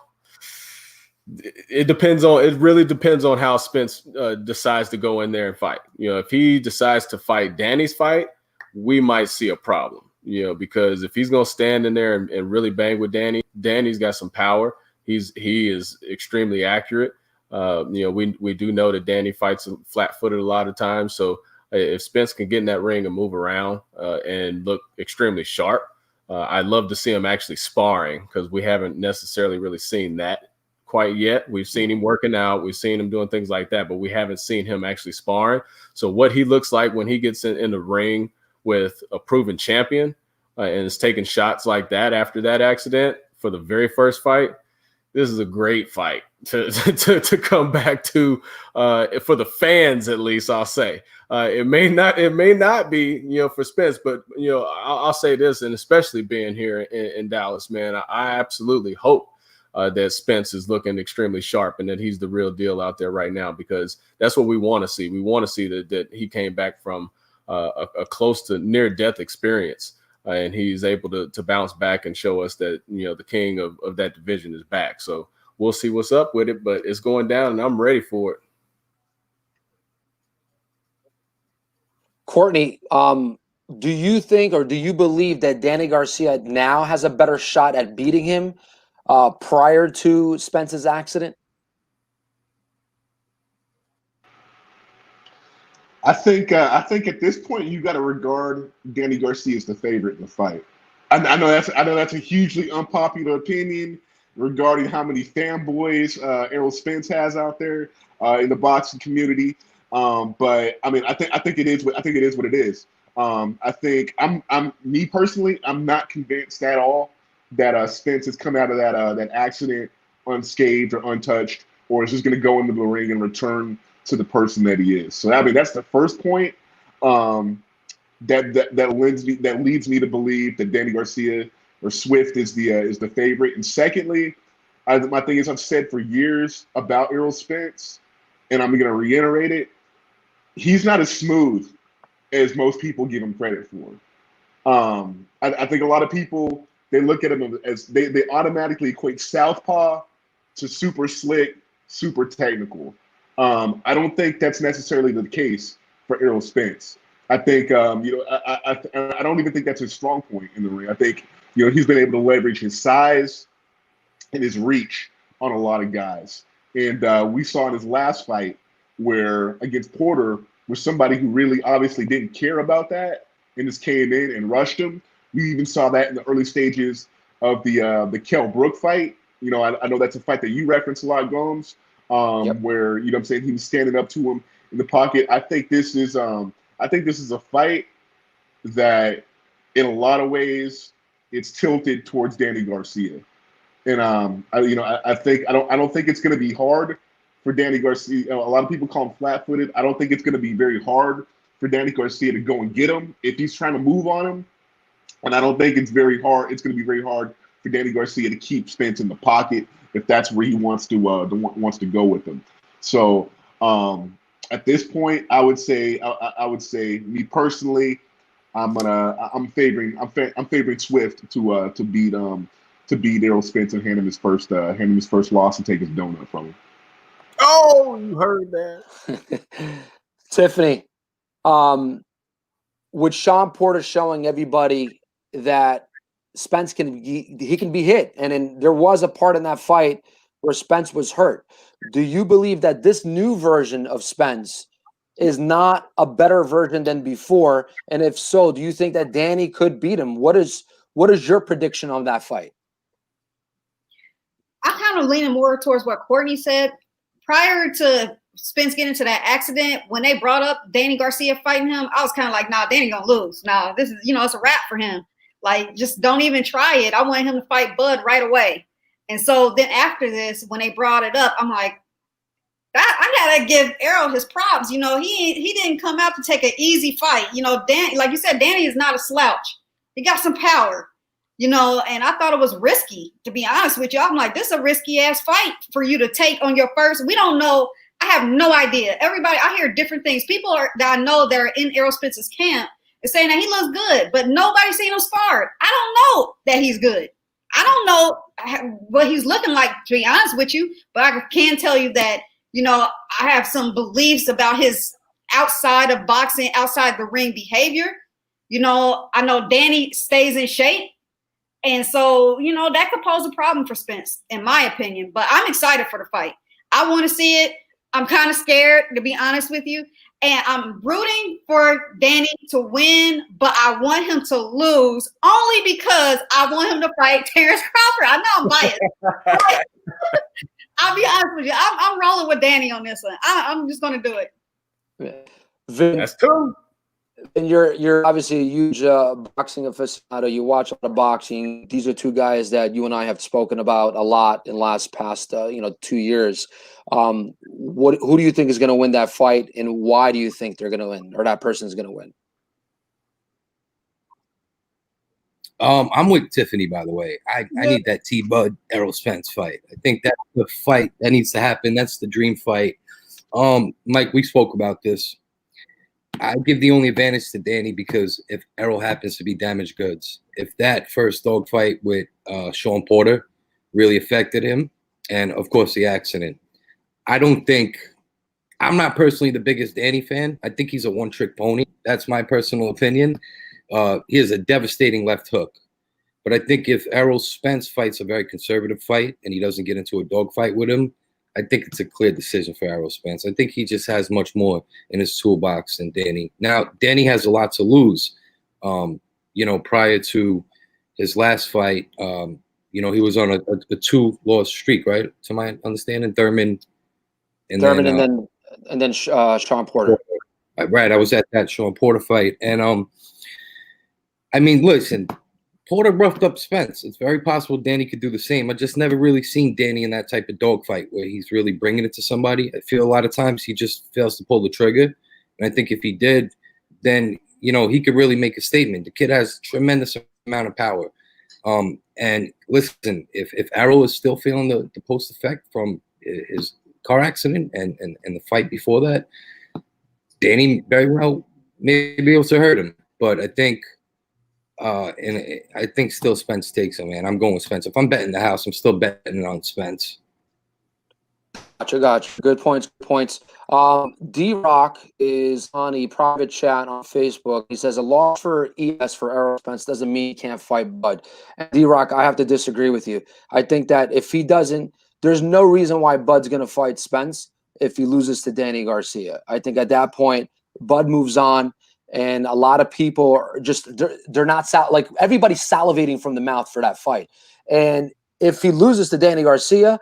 S5: it really depends on how Spence decides to go in there and fight. You know, if he decides to fight Danny's fight, we might see a problem. You know, because if he's gonna stand in there and really bang with Danny's got some power. He is extremely accurate. You know, we do know that Danny fights flat-footed a lot of times. So if Spence can get in that ring and move around and look extremely sharp, I'd love to see him actually sparring, because we haven't necessarily really seen that quite yet. We've seen him working out, we've seen him doing things like that, but we haven't seen him actually sparring. So what he looks like when he gets in the ring with a proven champion and is taking shots like that after that accident for the very first fight, this is a great fight to come back to for the fans, at least. I'll say it may not be, you know, for Spence, but you know, I'll say this, and especially being here in Dallas, man, I absolutely hope that Spence is looking extremely sharp and that he's the real deal out there right now, because that's what we want to see. We want to see that he came back from a close to near death experience. And he's able to bounce back and show us that, you know, the king of that division is back. So we'll see what's up with it, but it's going down and I'm ready for it.
S1: Courtney, do you think, or do you believe that Danny Garcia now has a better shot at beating him prior to Spence's accident?
S4: I think at this point you got to regard Danny Garcia as the favorite in the fight. I know that's a hugely unpopular opinion regarding how many fanboys Errol Spence has out there in the boxing community. But I mean, I think it is what it is. I think I'm me personally, I'm not convinced at all that Spence has come out of that accident unscathed or untouched, or is just going to go into the ring and return to the person that he is. So I mean, that's the first point. That leads me to believe that Danny Garcia or Swift is the favorite. And secondly, my thing is I've said for years about Errol Spence, and I'm going to reiterate it. He's not as smooth as most people give him credit for. I think a lot of people, they look at him as they automatically equate southpaw to super slick, super technical. I don't think that's necessarily the case for Errol Spence. I think, I don't even think that's his strong point in the ring. I think, he's been able to leverage his size and his reach on a lot of guys. And we saw in his last fight where against Porter was somebody who really obviously didn't care about that and just came in and rushed him. We even saw that in the early stages of the Kell Brook fight. I know that's a fight that you reference a lot, Gomes, where, I'm saying, he was standing up to him in the pocket. I think this is a fight that, in a lot of ways, it's tilted towards Danny Garcia, and I don't think it's going to be hard for Danny Garcia. A lot of people call him flat-footed. I don't think it's going to be very hard for Danny Garcia to go and get him if he's trying to move on him, and I don't think it's very hard. It's going to be very hard for Danny Garcia to keep Spence in the pocket if that's where he wants to go with him. So. At this point, I would say me personally, I'm favoring Swift to beat Errol Spence and hand him his first loss and take his donut from him.
S5: Oh, you heard that,
S1: Tiffanie. With Sean Porter showing everybody that Spence can be hit, and then there was a part in that fight where Spence was hurt. Do you believe that this new version of Spence is not a better version than before? And if so, do you think that Danny could beat him? What is your prediction on that fight?
S3: I'm kind of leaning more towards what Courtney said. Prior to Spence getting into that accident, when they brought up Danny Garcia fighting him, I was kind of like, nah, Danny gonna lose. Nah, this is, it's a wrap for him. Like, just don't even try it. I want him to fight Bud right away. And so then after this, when they brought it up, I'm like, I gotta give Errol his props. He didn't come out to take an easy fight. Danny, like you said, Danny is not a slouch. He got some power, and I thought it was risky, to be honest with you. I'm like, this is a risky ass fight for you to take on your first. We don't know. I have no idea. Everybody, I hear different things. People that I know that are in Errol Spence's camp is saying that he looks good, but nobody's seen him sparred. I don't know that he's good. I don't know what he's looking like, to be honest with you, but I can tell you that, I have some beliefs about his outside of boxing, outside the ring behavior. I know Danny stays in shape. And so, that could pose a problem for Spence, in my opinion. But I'm excited for the fight. I want to see it. I'm kind of scared, to be honest with you. And I'm rooting for Danny to win, but I want him to lose only because I want him to fight Terrence Crawford. I know I'm biased. I'll be honest with you. I'm rolling with Danny on this one. I'm just going to do it.
S5: That's cool.
S1: And you're obviously a huge boxing aficionado. You watch a lot of boxing. These are two guys that you and I have spoken about a lot in the past 2 years. Who do you think is going to win that fight, and why do you think they're going to win, or that person is going to win?
S7: I'm with Tiffanie, by the way. I need that T-Bud Errol Spence fight. I think that's the fight that needs to happen. That's the dream fight. Mike, we spoke about this. I give the only advantage to Danny because if Errol happens to be damaged goods, if that first dog fight with Sean Porter really affected him, and of course the accident, I'm not personally the biggest Danny fan. I think he's a one-trick pony. That's my personal opinion. He has a devastating left hook. But I think if Errol Spence fights a very conservative fight and he doesn't get into a dog fight with him, I think it's a clear decision for Errol Spence. I think he just has much more in his toolbox than Danny. Now, Danny has a lot to lose. Prior to his last fight, you know, he was on a 2-loss streak, right? To my understanding, Thurman,
S1: and then Sean Porter.
S7: Right, I was at that Sean Porter fight, and I mean, listen, Porter roughed up Spence. It's very possible Danny could do the same. I just never really seen Danny in that type of dogfight where he's really bringing it to somebody. I feel a lot of times he just fails to pull the trigger, and I think if he did, then you know he could really make a statement. The kid has tremendous amount of power. And listen, if Errol is still feeling the post effect from his car accident and the fight before that, Danny very well may be able to hurt him. But I think and I think still Spence takes him, man. I'm going with Spence. If I'm betting the house, I'm still betting on Spence.
S1: Gotcha. Good points. D-Rock is on a private chat on Facebook. He says a loss for ES for Errol Spence doesn't mean he can't fight Bud. And D-Rock, I have to disagree with you. I think that if he doesn't, there's no reason why Bud's going to fight Spence if he loses to Danny Garcia. I think at that point, Bud moves on. And a lot of people are just, they're not like everybody's salivating from the mouth for that fight. And if he loses to Danny Garcia,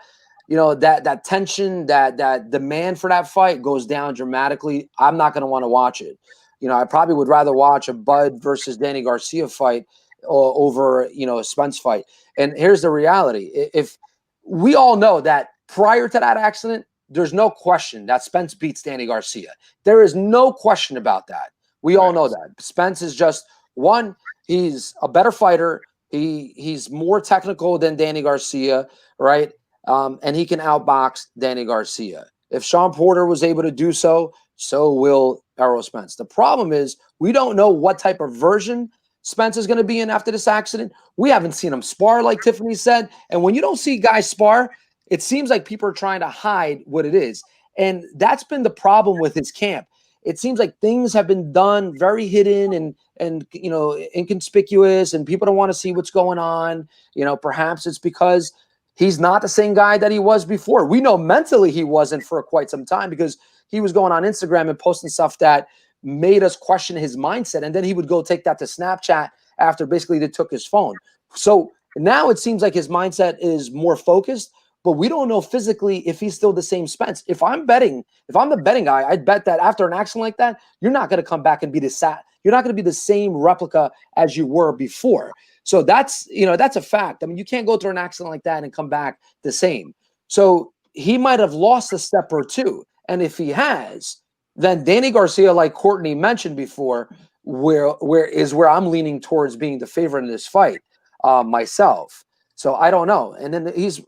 S1: you know, that tension, that demand for that fight goes down dramatically. I'm not going to want to watch it. You know, I probably would rather watch a Bud versus Danny Garcia fight over, you know, a Spence fight. And here's the reality. If we all know that prior to that accident, there's no question that Spence beats Danny Garcia. There is no question about that. We all know that. Spence is just one, he's a better fighter. He's more technical than Danny Garcia, right? And he can outbox Danny Garcia. If Sean Porter was able to do so, so will Errol Spence. The problem is we don't know what type of version Spence is going to be in after this accident. We haven't seen him spar, like Tiffanie said. And when you don't see guys spar, it seems like people are trying to hide what it is. And that's been the problem with his camp. It seems like things have been done very hidden and you know, inconspicuous, and people don't want to see what's going on. You know, perhaps it's because he's not the same guy that he was before. We know mentally he wasn't for quite some time because he was going on Instagram and posting stuff that made us question his mindset. And then he would go take that to Snapchat after basically they took his phone. So now it seems like his mindset is more focused, but we don't know physically if he's still the same Spence. If I'm the betting guy, I'd bet that after an accident like that, you're not going to come back and be you're not going to be the same replica as you were before. So that's, you know, that's a fact. I mean, you can't go through an accident like that and come back the same. So he might have lost a step or two. And if he has, then Danny Garcia, like Courtney mentioned before, where I'm leaning towards being the favorite in this fight myself. So I don't know. And then he's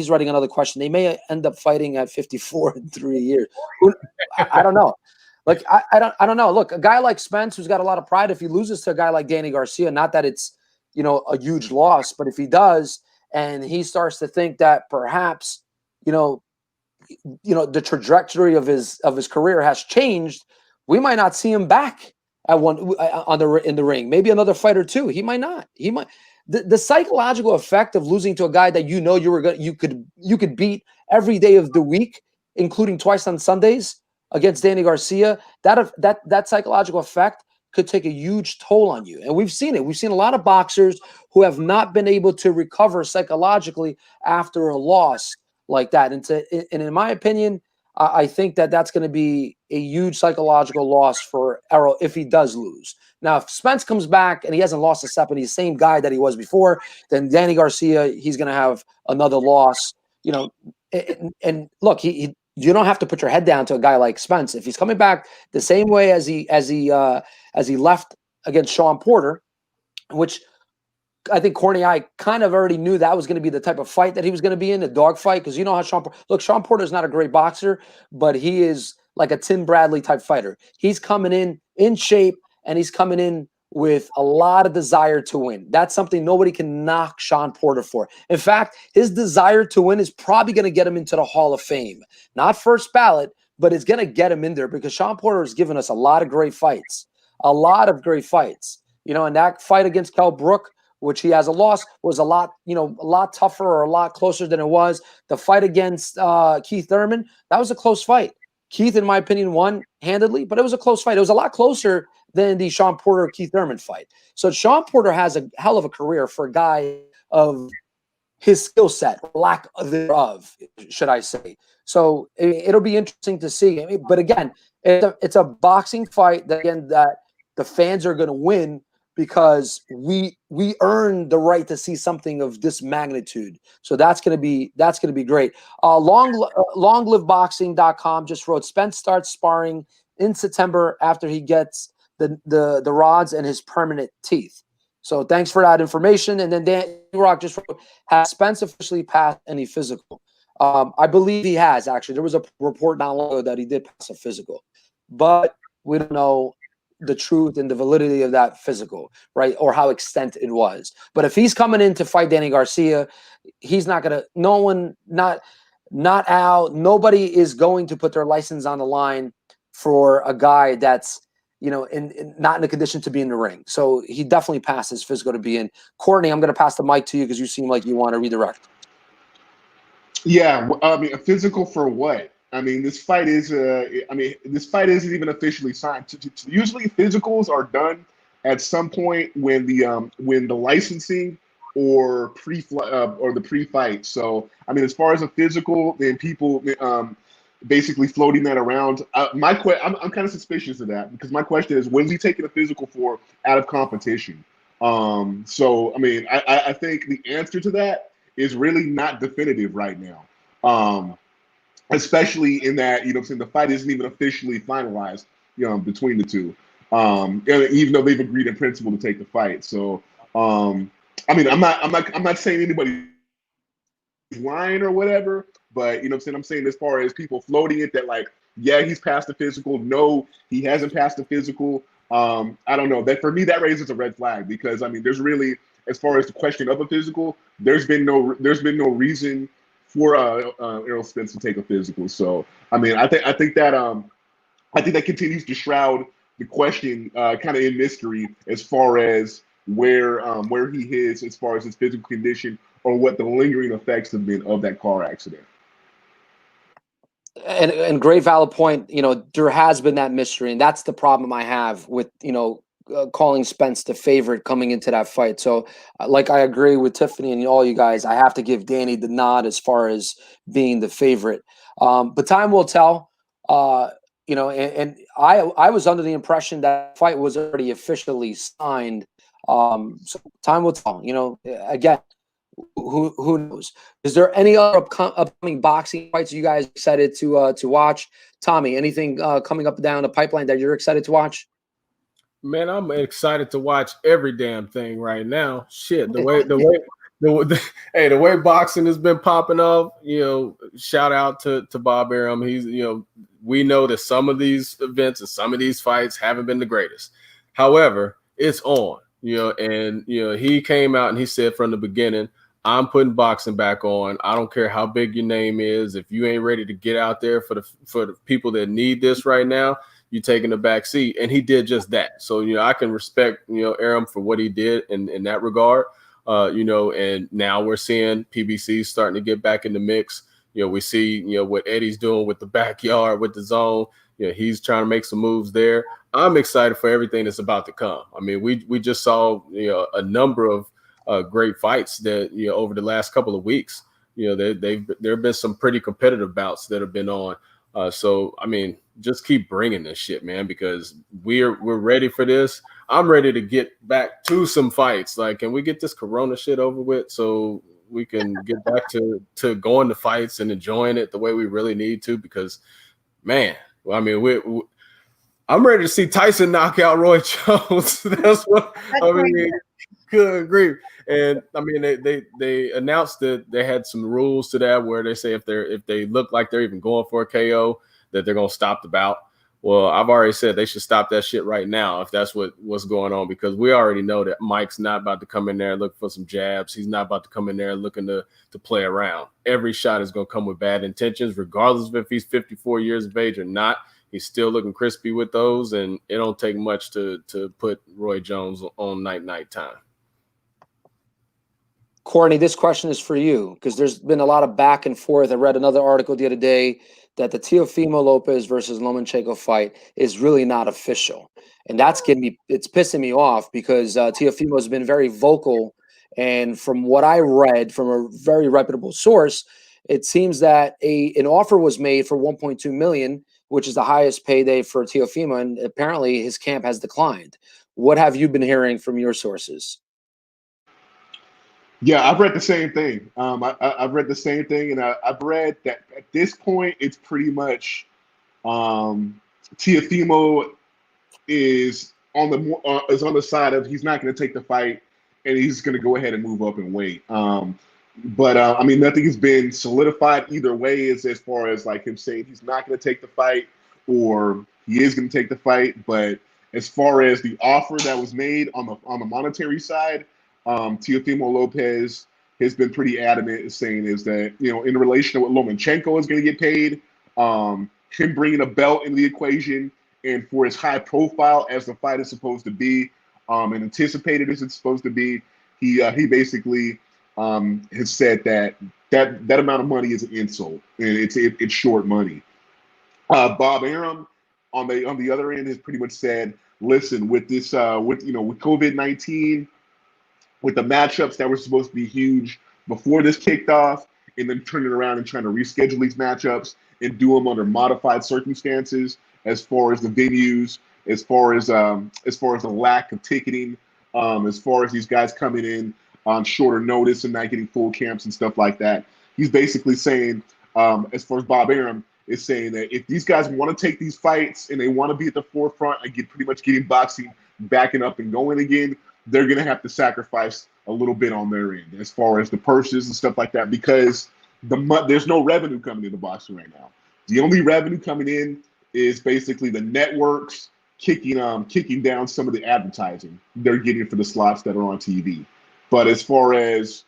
S1: writing another question. They may end up fighting at 54 in 3 years. I don't know. Like I don't know. Look, a guy like Spence, who's got a lot of pride, if he loses to a guy like Danny Garcia, not that it's, you know, a huge loss, but if he does, and he starts to think that perhaps, you know, the trajectory of his career has changed, we might not see him back at in the ring. Maybe another fight or two. He might not. He might. The psychological effect of losing to a guy that you know you could beat every day of the week, including twice on Sundays against Danny Garcia, that psychological effect could take a huge toll on you. And we've seen it. We've seen a lot of boxers who have not been able to recover psychologically after a loss like that. And in my opinion, I think that's going to be a huge psychological loss for Errol if he does lose. Now, if Spence comes back and he hasn't lost a step and he's the same guy that he was before, then Danny Garcia, he's going to have another loss. You know, and look, you don't have to put your head down to a guy like Spence. If he's coming back the same way as he left against Sean Porter, which I think Courtney, I kind of already knew that was going to be the type of fight that he was going to be in, a dog fight, because you know how Sean Porter is not a great boxer, but he is like a Tim Bradley type fighter. He's coming in shape, and he's coming in with a lot of desire to win. That's something nobody can knock Sean Porter for. In fact, his desire to win is probably going to get him into the Hall of Fame. Not first ballot, but it's going to get him in there because Sean Porter has given us a lot of great fights. A lot of great fights. You know, and that fight against Kell Brook, which he has a loss, was a lot tougher or a lot closer than it was. The fight against Keith Thurman, that was a close fight. Keith, in my opinion, won handedly, but it was a close fight. It was a lot closer than the Sean Porter Keith Thurman fight. So Sean Porter has a hell of a career for a guy of his skill set, or lack thereof, should I say. So it'll be interesting to see. I mean, but again, it's a boxing fight that, again, that the fans are going to win, because we earned the right to see something of this magnitude. So that's going to be great. Longliveboxing.com just wrote, Spence starts sparring in September after he gets the rods and his permanent teeth. So thanks for that information. And then Dan Rock just wrote, has Spence officially passed any physical? I believe he has, actually. There was a report not long ago that he did pass a physical, but we don't know the truth and the validity of that physical, right? Or how extent it was. But if he's coming in to fight Danny Garcia, he's not going to, not out. Nobody is going to put their license on the line for a guy that's, not in a condition to be in the ring. So he definitely passed his physical to be in. Courtney, I'm going to pass the mic to you because you seem like you want to redirect.
S4: Yeah, I mean, a physical for what? I mean, this fight isn't even officially signed. Usually, physicals are done at some point when the licensing or the pre-fight. So, I mean, as far as a physical, then people basically floating that around. I'm kind of suspicious of that, because my question is, when's he taking a physical for out of competition? So, I mean, I think the answer to that is really not definitive right now. Especially in that, the fight isn't even officially finalized, between the two. Even though they've agreed in principle to take the fight. So, I mean, I'm not saying anybody's lying or whatever, but I'm saying as far as people floating it that, like, yeah, he's passed the physical, no, he hasn't passed the physical. I don't know. That, for me, that raises a red flag, because I mean, there's really, as far as the question of a physical, there's been no reason for Errol Spence to take a physical. So, I mean, I think that continues to shroud the question kind of in mystery, as far as where he is as far as his physical condition, or what the lingering effects have been of that car accident.
S1: And great valid point. There has been that mystery, and that's the problem I have with calling Spence the favorite coming into that fight. So, like, I agree with Tiffanie and all you guys. I have to give Danny the nod as far as being the favorite. But time will tell. And I was under the impression that fight was already officially signed. So time will tell. Again, who knows? Is there any other upcoming boxing fights you guys excited to watch? Tommy, anything coming up down the pipeline that you're excited to watch?
S5: Man, I'm excited to watch every damn thing right now. Shit, the way boxing has been popping off, shout out to Bob Arum. He's, we know that some of these events and some of these fights haven't been the greatest. However, it's on, and he came out and he said from the beginning, I'm putting boxing back on. I don't care how big your name is. If you ain't ready to get out there for the people that need this right now, you taking the back seat. And he did just that. So, I can respect, Arum for what he did in that regard. And now we're seeing PBC starting to get back in the mix. We see, what Eddie's doing with the backyard, with the zone. He's trying to make some moves there. I'm excited for everything that's about to come. I mean, we just saw, a number of great fights that, over the last couple of weeks. There have been some pretty competitive bouts that have been on. So, I mean, just keep bringing this shit, man, because we're ready for this. I'm ready to get back to some fights. Like, can we get this Corona shit over with so we can get back to going to fights and enjoying it the way we really need to? Because, man, I mean, I'm ready to see Tyson knock out Roy Jones. That's what I mean. Good grief. And I mean, they announced that they had some rules to that, where they say if they look like they're even going for a KO, that they're gonna stop the bout. Well, I've already said they should stop that shit right now if that's what's going on, because we already know that Mike's not about to come in there and look for some jabs. He's not about to come in there looking to play around. Every shot is gonna come with bad intentions, regardless of if he's 54 years of age or not. He's still looking crispy with those, and it don't take much to put Roy Jones on night time.
S1: Courtney, this question is for you, because there's been a lot of back and forth. I read another article the other day that the Teofimo Lopez versus Lomachenko fight is really not official. And it's pissing me off because Teofimo has been very vocal. And from what I read from a very reputable source, it seems that an offer was made for 1.2 million, which is the highest payday for Teofimo, and apparently his camp has declined. What have you been hearing from your sources?
S4: Yeah, I've read the same thing. I've read the same thing, and I've read that at this point, it's pretty much Teofimo is on the side of he's not going to take the fight, and he's going to go ahead and move up and wait. But I mean, nothing has been solidified either way. As far as like him saying he's not going to take the fight or he is going to take the fight. But as far as the offer that was made on the monetary side, Teofimo Lopez has been pretty adamant in saying is that, you know, in relation to what Lomachenko is going to get paid, him bringing a belt into the equation, and for as high profile as the fight is supposed to be, and anticipated as it's supposed to be, he basically has said that amount of money is an insult and it's short money. Bob Arum on the other end has pretty much said, listen, with this with COVID-19, with the matchups that were supposed to be huge before this kicked off, and then turning around and trying to reschedule these matchups and do them under modified circumstances, as far as the venues, as far as the lack of ticketing, as far as these guys coming in on shorter notice and not getting full camps and stuff like that. He's basically saying, as far as Bob Arum is saying, that if these guys want to take these fights and they want to be at the forefront and pretty much getting boxing backing up and going again, they're going to have to sacrifice a little bit on their end as far as the purses and stuff like that, because there's no revenue coming into boxing right now. The only revenue coming in is basically the networks kicking down some of the advertising they're getting for the slots that are on TV. But as far as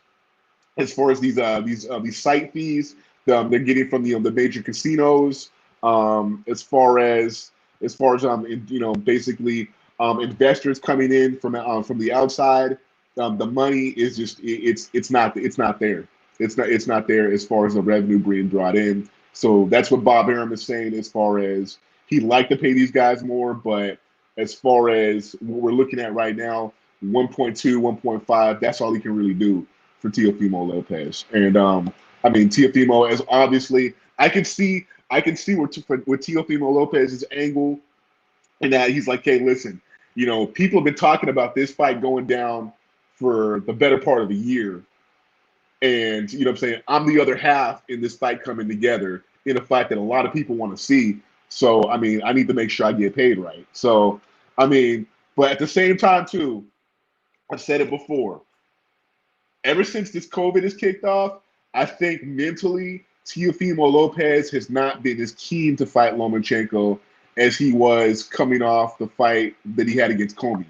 S4: these site fees they're getting from the major casinos, as far as basically investors coming in from the outside, the money is just it's not there. It's not there as far as the revenue being brought in. So that's what Bob Arum is saying, as far as he'd like to pay these guys more, but as far as what we're looking at right now, 1.2, 1.5, that's all he can really do for Teofimo Lopez. And I mean, Teofimo is obviously, I can see where Teofimo Lopez's angle, and that he's like, hey, listen, you know, people have been talking about this fight going down for the better part of a year. And, you know what I'm saying, I'm the other half in this fight coming together, in a fight that a lot of people want to see. So, I mean, I need to make sure I get paid right. So, I mean, but at the same time, too, I've said it before, ever since this COVID has kicked off, I think mentally Teofimo Lopez has not been as keen to fight Lomachenko as he was coming off the fight that he had against Comey.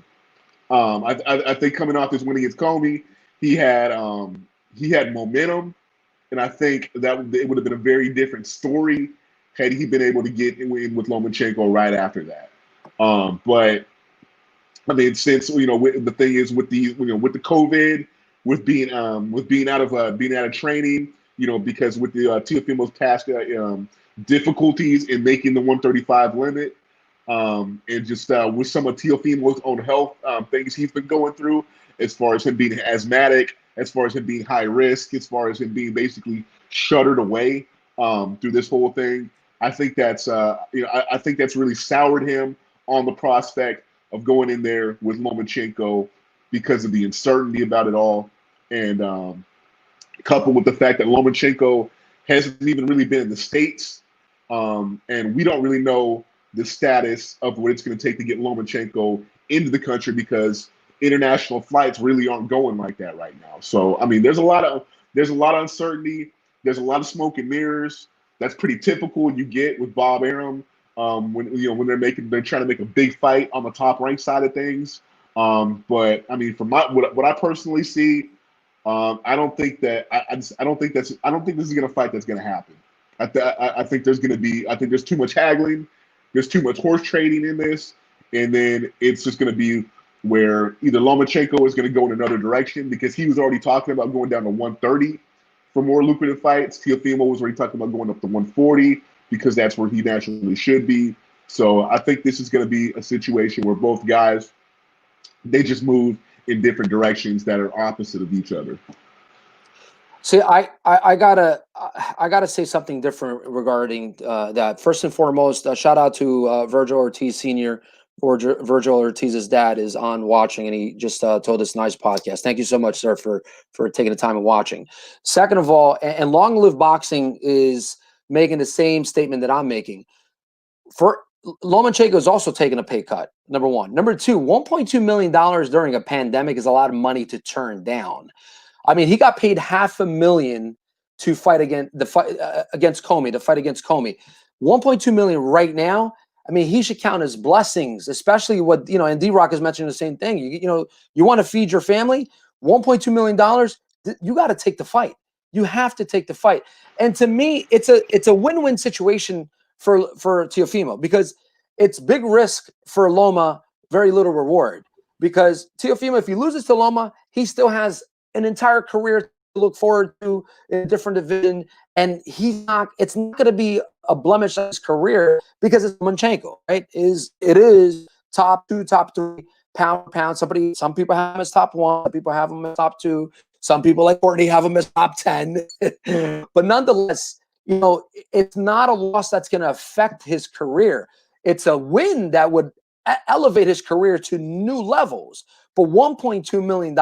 S4: I think coming off his win against Comey, he had momentum, and I think that it would have been a very different story had he been able to get in with Lomachenko right after that. But I mean, since the thing is with the COVID, with being out of training, because with the Teofimo's past difficulties in making the 135 limit, and just with some of Teofimo's own health things he's been going through, as far as him being asthmatic, as far as him being high risk, as far as him being basically shuttered away through this whole thing. I think that's I think that's really soured him on the prospect of going in there with Lomachenko because of the uncertainty about it all, and coupled with the fact that Lomachenko hasn't even really been in the States, and we don't really know the status of what it's going to take to get Lomachenko into the country, because international flights really aren't going like that right now. So I mean, there's a lot of uncertainty. There's a lot of smoke and mirrors. That's pretty typical you get with Bob Arum when they're trying to make a big fight on the top ranked side of things. But I mean, from what I personally see, I don't think this is going to fight that's going to happen. I think there's too much haggling. There's too much horse trading in this, and then it's just going to be where either Lomachenko is going to go in another direction, because he was already talking about going down to 130 for more lucrative fights. Teofimo was already talking about going up to 140 because that's where he naturally should be. So I think this is going to be a situation where both guys, they just move in different directions that are opposite of each other.
S1: See, I gotta say something different regarding that. First and foremost, shout out to Vergil Ortiz Sr. Vergil Ortiz's dad is on watching, and he just told us nice podcast. Thank you so much, sir, for taking the time and watching. Second of all, and Long Live Boxing is making the same statement that I'm making. For Lomachenko is also taking a pay cut. Number one. Number two, $1.2 million during a pandemic is a lot of money to turn down. I mean, he got paid $500,000 to fight against Comey, to fight against Comey. $1.2 million right now. I mean, he should count his blessings, especially what, and D-Rock is mentioning the same thing. You want to feed your family, $1.2 million, you got to take the fight. You have to take the fight. And to me, it's a win-win situation for Teofimo, because it's big risk for Loma, very little reward. Because Teofimo, if he loses to Loma, he still has an entire career to look forward to in a different division, and it's not going to be a blemish on his career because it's Lomachenko, right? It is top 2, top 3, pound for pound. Some people have him as top 1, some people have him as top 2, some people like Courtney have him as top 10. But nonetheless, it's not a loss that's going to affect his career. It's a win that would elevate his career to new levels. For $1.2 million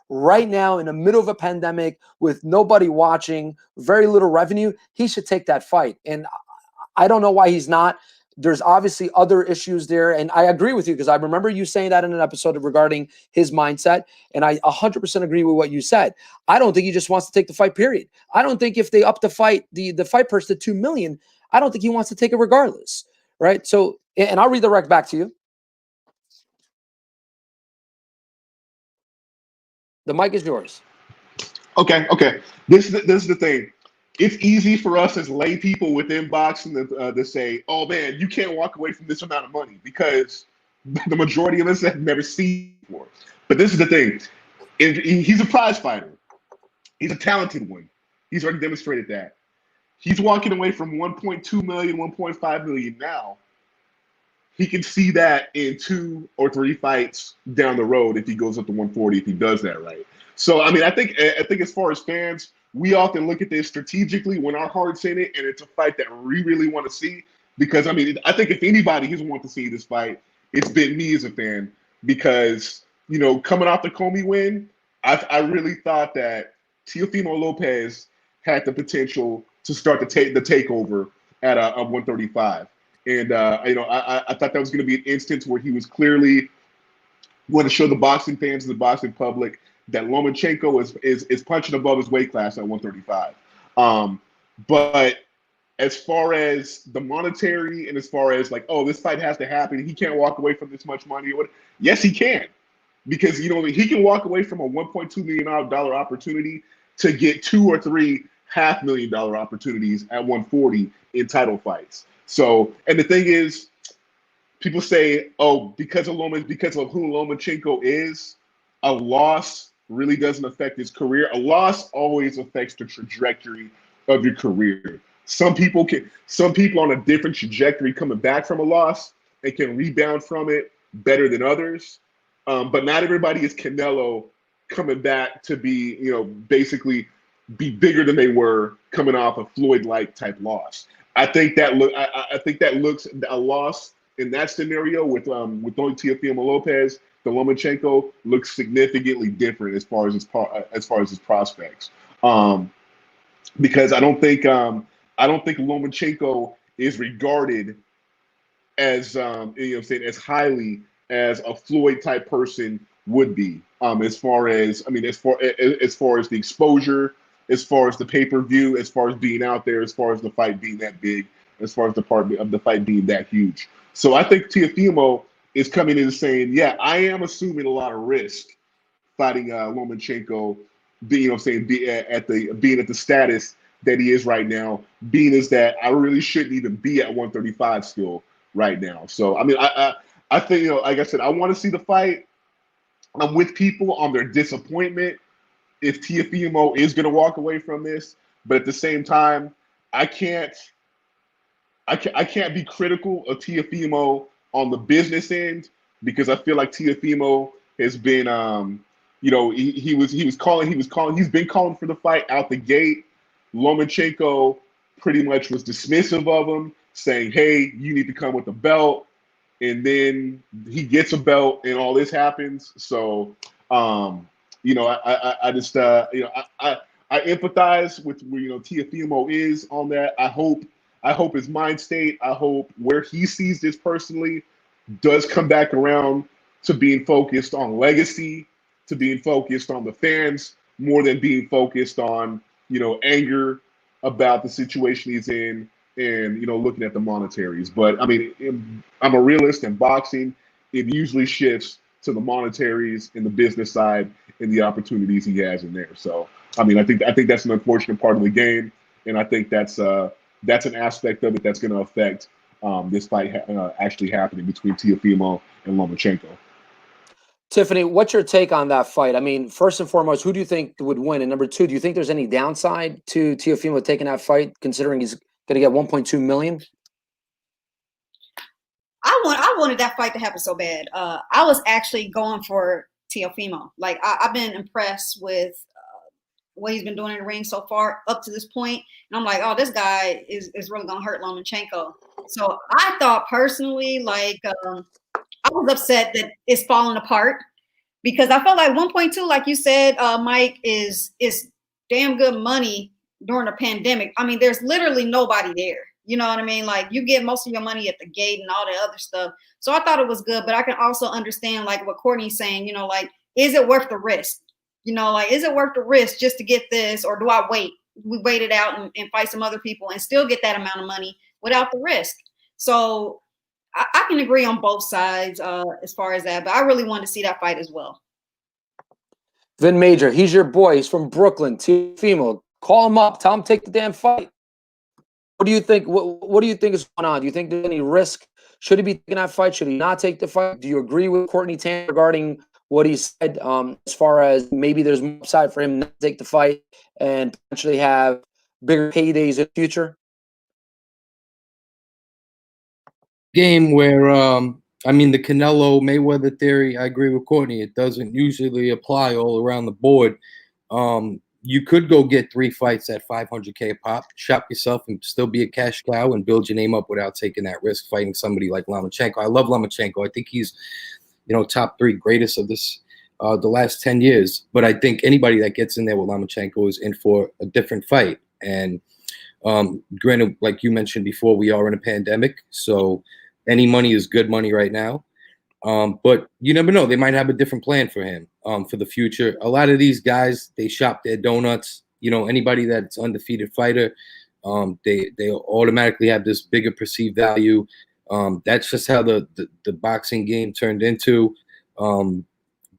S1: right now in the middle of a pandemic with nobody watching, very little revenue, he should take that fight. And I don't know why he's not. There's obviously other issues there. And I agree with you, because I remember you saying that in an episode regarding his mindset. And I 100% agree with what you said. I don't think he just wants to take the fight, period. I don't think if they up the fight, the fight purse to $2 million, I don't think he wants to take it regardless. Right. So, and I'll redirect back to you. The mic is yours.
S4: Okay. This is the thing. It's easy for us as lay people within boxing to say, "Oh man, you can't walk away from this amount of money," because the majority of us have never seen it before. But this is the thing. He's a prize fighter. He's a talented one. He's already demonstrated that. He's walking away from 1.2 million, 1.5 million now. He can see that in 2 or 3 fights down the road if he goes up to 140, if he does that right. So, I mean, I think as far as fans, we often look at this strategically when our heart's in it, and it's a fight that we really want to see. Because, I mean, I think if anybody has wanted to see this fight, it's been me as a fan. Because, coming off the Comey win, I really thought that Teofimo Lopez had the potential to start the takeover at 135. And, I thought that was going to be an instance where he was clearly going to show the boxing fans and the boxing public that Lomachenko is punching above his weight class at 135. But as far as the monetary and as far as like, oh, this fight has to happen, he can't walk away from this much money. Yes, he can. Because, he can walk away from a $1.2 million opportunity to get 2 or 3 $500,000 opportunities at 140 in title fights. So, and the thing is, people say, oh, because of who Lomachenko is, a loss really doesn't affect his career. A loss always affects the trajectory of your career. Some people on a different trajectory coming back from a loss and can rebound from it better than others. But not everybody is Canelo coming back to be, basically be bigger than they were coming off a Floyd-like type loss. I think that looks a loss in that scenario with only Teofimo Lopez. The Lomachenko looks significantly different as far as his prospects. Because I don't think Lomachenko is regarded as as highly as a Floyd type person would be. As far as the exposure, as far as the pay-per-view, as far as being out there, as far as the fight being that big, as far as the part of the fight being that huge. So I think Teofimo is coming in and saying, yeah, I am assuming a lot of risk fighting Lomachenko, being at the status that he is right now, being is that I really shouldn't even be at 135 still right now. So, I mean, I think, like I said, I want to see the fight. I'm with people on their disappointment if Teofimo is going to walk away from this, but at the same time, I can't I can't be critical of Teofimo on the business end because I feel like Teofimo has been he's been calling for the fight out the gate. Lomachenko pretty much was dismissive of him, saying, "Hey, you need to come with a belt." And then he gets a belt, and all this happens. So, I just I empathize with where Teofimo is on that. I hope his mind state. I hope where he sees this personally does come back around to being focused on legacy, to being focused on the fans more than being focused on anger about the situation he's in and looking at the monetaries. But I mean, I'm a realist in boxing. It usually shifts to the monetaries and the business side and the opportunities he has in there. So I mean, I think that's an unfortunate part of the game, and I think that's an aspect of it that's going to affect this fight actually happening between Teofimo and Lomachenko.
S1: Tiffanie, what's your take on that fight? I mean, first and foremost, who do you think would win? And number two, do you think there's any downside to Teofimo taking that fight, considering he's going to get 1.2 million?
S3: I wanted that fight to happen so bad. I was actually going for Teofimo. Like I've been impressed with what he's been doing in the ring so far up to this point. And I'm like, oh, this guy is really going to hurt Lomachenko. So I thought personally, like, I was upset that it's falling apart because I felt like 1.2, like you said, Mike, is damn good money during the pandemic. I mean, there's literally nobody there. You know what I mean? Like you get most of your money at the gate and all that other stuff. So I thought it was good, but I can also understand like what Courtney's saying, like, is it worth the risk? Like, is it worth the risk just to get this, or do I wait? We wait it out and fight some other people and still get that amount of money without the risk. So I can agree on both sides as far as that, but I really want to see that fight as well.
S1: Vin Major, he's your boy. He's from Brooklyn. Teofimo, call him up. Tell him take the damn fight. What do you think? What do you think is going on? Do you think there's any risk? Should he be taking that fight? Should he not take the fight? Do you agree with Courtney Tan regarding what he said as far as maybe there's more upside for him not to take the fight and potentially have bigger paydays in the future?
S7: Game where, I mean, the Canelo Mayweather theory, I agree with Courtney. It doesn't usually apply all around the board. You could go get 3 fights at $500K a pop, shop yourself and still be a cash cow and build your name up without taking that risk fighting somebody like Lomachenko. I love Lomachenko. I think he's, top 3 greatest of this, the last 10 years. But I think anybody that gets in there with Lomachenko is in for a different fight. And granted, like you mentioned before, we are in a pandemic, so any money is good money right now. But you never know. They might have a different plan for him for the future. A lot of these guys, they shop their donuts. Anybody that's undefeated fighter, they automatically have this bigger perceived value. That's just how the boxing game turned into.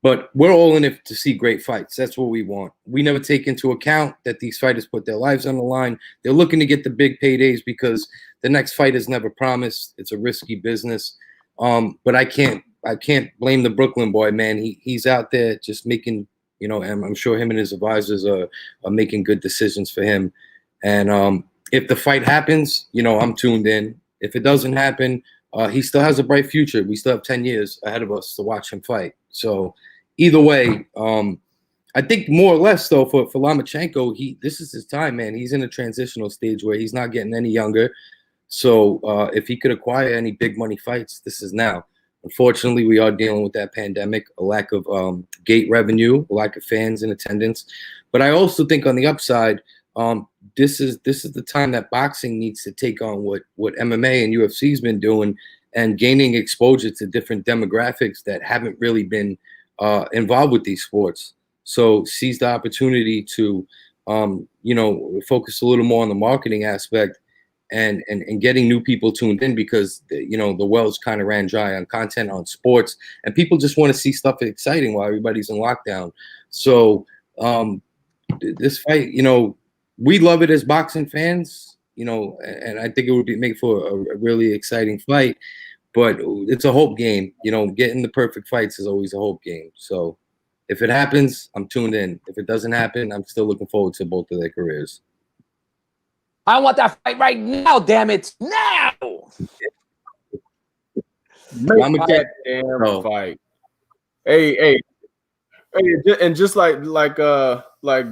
S7: But we're all in it to see great fights. That's what we want. We never take into account that these fighters put their lives on the line. They're looking to get the big paydays because the next fight is never promised. It's a risky business. But I can't blame the Brooklyn boy, man. He's out there just making, and I'm sure him and his advisors are making good decisions for him. And if the fight happens, I'm tuned in. If it doesn't happen, he still has a bright future. We still have 10 years ahead of us to watch him fight. So either way, I think more or less, though, for Lomachenko, this is his time, man. He's in a transitional stage where he's not getting any younger. So if he could acquire any big money fights, this is now. Unfortunately, we are dealing with that pandemic, a lack of gate revenue, a lack of fans in attendance. But I also think on the upside, this is the time that boxing needs to take on what MMA and UFC's been doing and gaining exposure to different demographics that haven't really been involved with these sports. So seize the opportunity to, focus a little more on the marketing aspect and getting new people tuned in because, the well's kind of ran dry on content on sports and people just want to see stuff exciting while everybody's in lockdown. So this fight, we love it as boxing fans, and I think it would make for a really exciting fight, but it's a hope game. Getting the perfect fights is always a hope game. So if it happens, I'm tuned in. If it doesn't happen, I'm still looking forward to both of their careers.
S1: I want that fight right now, damn it. Now.
S7: I'm a cat.
S5: Damn fight. Hey, and just like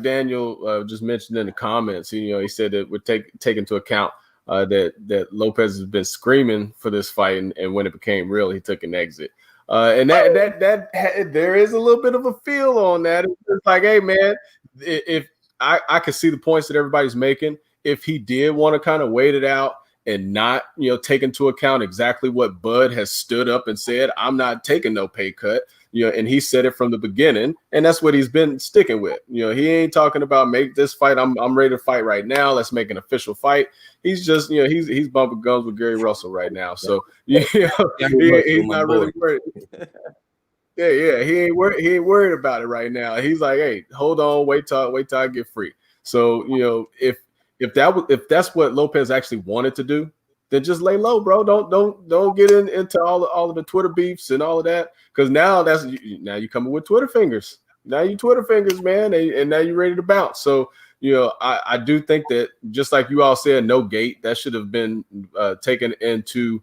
S5: Daniel just mentioned in the comments, he said that would take into account that Lopez has been screaming for this fight, and when it became real, he took an exit. And that there is a little bit of a feel on that. It's like, hey man, if I could see the points that everybody's making, if he did want to kind of wait it out and not, take into account exactly what Bud has stood up and said, I'm not taking no pay cut, and he said it from the beginning, and that's what he's been sticking with. He ain't talking about make this fight. I'm ready to fight right now. Let's make an official fight. He's just, he's bumping guns with Gary Russell right now. So he's not really worried. Yeah, he ain't worried about it right now. He's like, hey, hold on, wait till I get free. So if that's what Lopez actually wanted to do, then just lay low, bro. Don't get into all of the Twitter beefs and all of that, because now you coming with Twitter fingers. Now you Twitter fingers, man, and now you're ready to bounce. So I do think that, just like you all said, no gate, that should have been taken into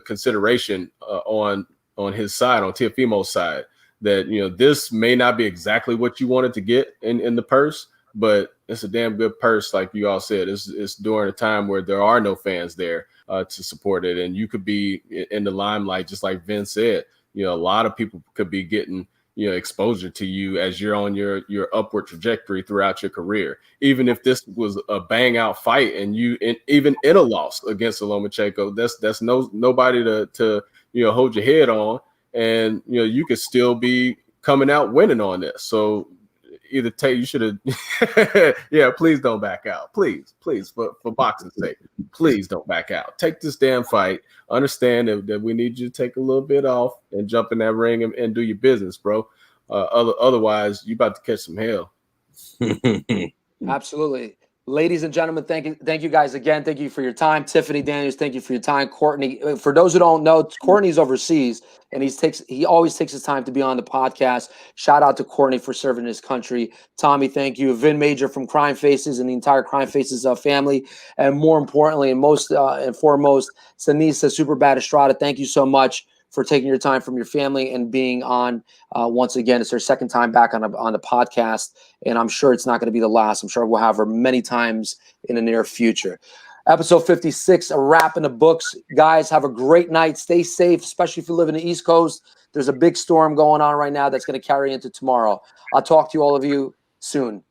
S5: consideration on his side, on Teofimo's side, that this may not be exactly what you wanted to get in the purse, but it's a damn good purse, like you all said. It's during a time where there are no fans there to support it, and you could be in the limelight, just like Vince said. A lot of people could be getting exposure to you as you're on your upward trajectory throughout your career. Even if this was a bang out fight and even in a loss against Lomachenko, that's nobody to hold your head on, and you could still be coming out winning on this. So either you should have yeah, please don't back out. Please for boxing's sake, please don't back out. Take this damn fight. Understand that we need you to take a little bit off and jump in that ring and do your business, bro. Otherwise you about to catch some hell.
S1: Absolutely. Ladies and gentlemen, thank you guys again. Thank you for your time. Tiffanie, Daniels, thank you for your time. Courtney, for those who don't know, Courtney's overseas, and he always takes his time to be on the podcast. Shout out to Courtney for serving his country. Tommy, thank you. Vin Major from Crime Faces and the entire Crime Faces family, and more importantly and most and foremost, Seniesa, Superbad, Estrada. Thank you so much for taking your time from your family and being on once again. It's her second time back on the podcast, and I'm sure it's not going to be the last. I'm sure we'll have her many times in the near future. Episode 56, a wrap in the books. Guys, have a great night. Stay safe, especially if you live in the East Coast. There's a big storm going on right now that's going to carry into tomorrow. I'll talk to all of you soon.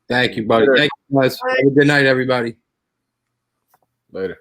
S7: Thank you, buddy. Thank you, guys. Have a good night, everybody.
S5: Later.